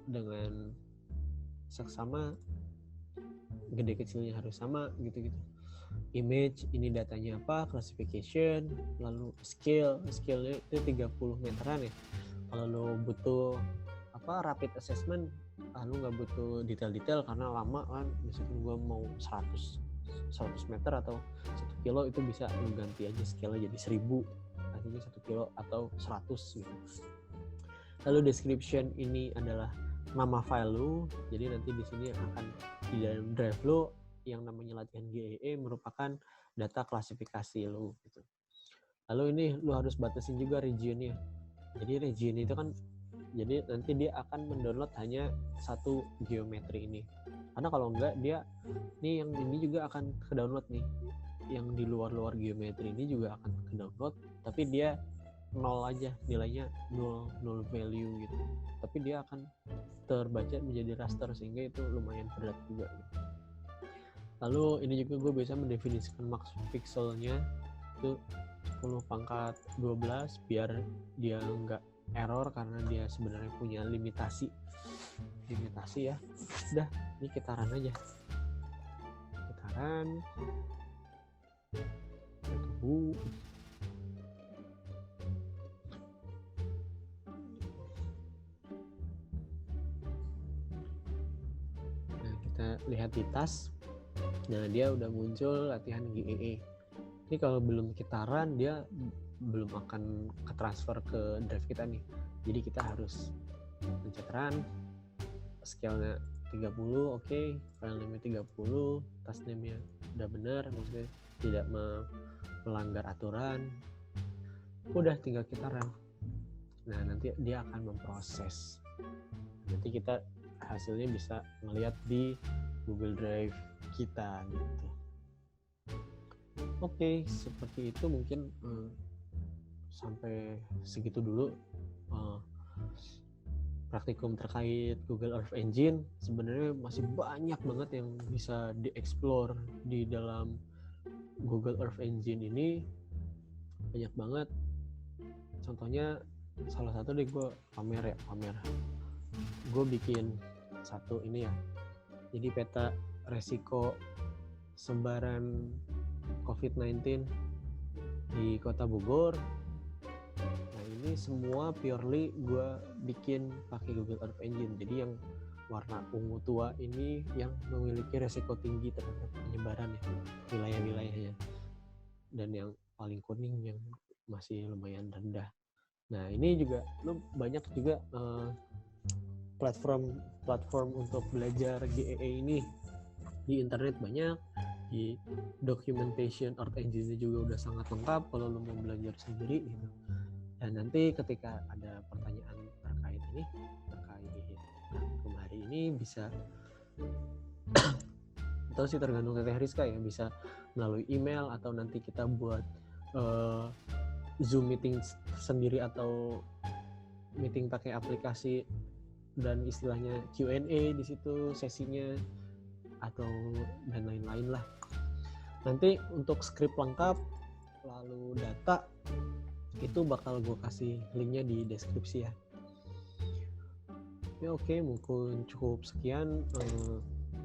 [SPEAKER 1] dengan seksama, gede kecilnya harus sama gitu-gitu. Image ini datanya apa, classification, lalu scale-nya itu 30 meteran ya. Kalau lo butuh rapid assessment, lo nggak butuh detail-detail karena lama kan. Misalkan gue mau 100 meter atau 1 kilo, itu bisa lo ganti aja scale-nya jadi 1000, artinya 1 kilo atau 100 gitu. Lalu description ini adalah nama file lo, jadi nanti di sini akan di dalam drive lo yang namanya latihan GEE merupakan data klasifikasi lo gitu. Lalu ini lo harus batasin juga regionnya. Jadi region itu kan, jadi nanti dia akan mendownload hanya satu geometri ini. Karena kalau enggak, dia nih yang ini juga akan ke-download nih. Yang di luar-luar geometri ini juga akan ke-download, tapi dia 0 aja, nilainya 0 value gitu. Tapi dia akan terbaca menjadi raster, sehingga itu lumayan berat juga gitu. Lalu ini juga gue bisa mendefinisikan max pixelnya itu 10⁻12 biar dia nggak error, karena dia sebenarnya punya limitasi ya. Udah, ini kita run aja. Kita run. Tunggu. Nah, kita lihat di task. Nah, dia udah muncul latihan GEE. Ini kalau belum kita run, dia belum akan ke transfer ke drive kita nih. Jadi kita harus pencet run, scale-nya 30, oke, file name-nya 30, task name-nya udah benar, maksudnya tidak melanggar aturan. Udah, tinggal kita run. Nah, nanti dia akan memproses. Nanti kita hasilnya bisa ngelihat di Google Drive kita gitu. Oke, seperti itu mungkin sampai segitu dulu praktikum terkait Google Earth Engine. Sebenarnya masih banyak banget yang bisa dieksplor di dalam Google Earth Engine ini, banyak banget. Contohnya salah satu deh, gue pamer. Gue bikin satu ini ya, jadi peta resiko sebaran COVID-19 di Kota Bogor. Nah ini semua purely gue bikin pakai Google Earth Engine. Jadi yang warna ungu tua ini yang memiliki resiko tinggi terhadap penyebaran ya, wilayah-wilayahnya, dan yang paling kuning yang masih lumayan rendah. Nah ini juga banyak juga platform untuk belajar GEE ini di internet, banyak. Di documentation Earth Engine juga udah sangat lengkap kalau lo mau belajar sendiri gitu. Dan nanti ketika ada pertanyaan terkait praktikum hari ini, bisa atau sih tergantung Teteh Rizka ya, bisa melalui email atau nanti kita buat Zoom meeting sendiri atau meeting pakai aplikasi dan istilahnya Q&A di situ sesinya, atau dan lain-lain lah. Nanti untuk skrip lengkap lalu data itu bakal gue kasih linknya di deskripsi ya. Ya oke, mungkin cukup sekian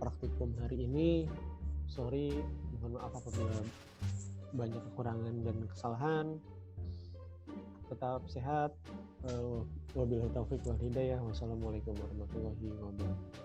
[SPEAKER 1] praktikum hari ini. Sorry, mohon maaf apabila banyak kekurangan dan kesalahan. Tetap sehat. Wabillahi taufiq wal hidayah. Wassalamualaikum warahmatullahi wabarakatuh.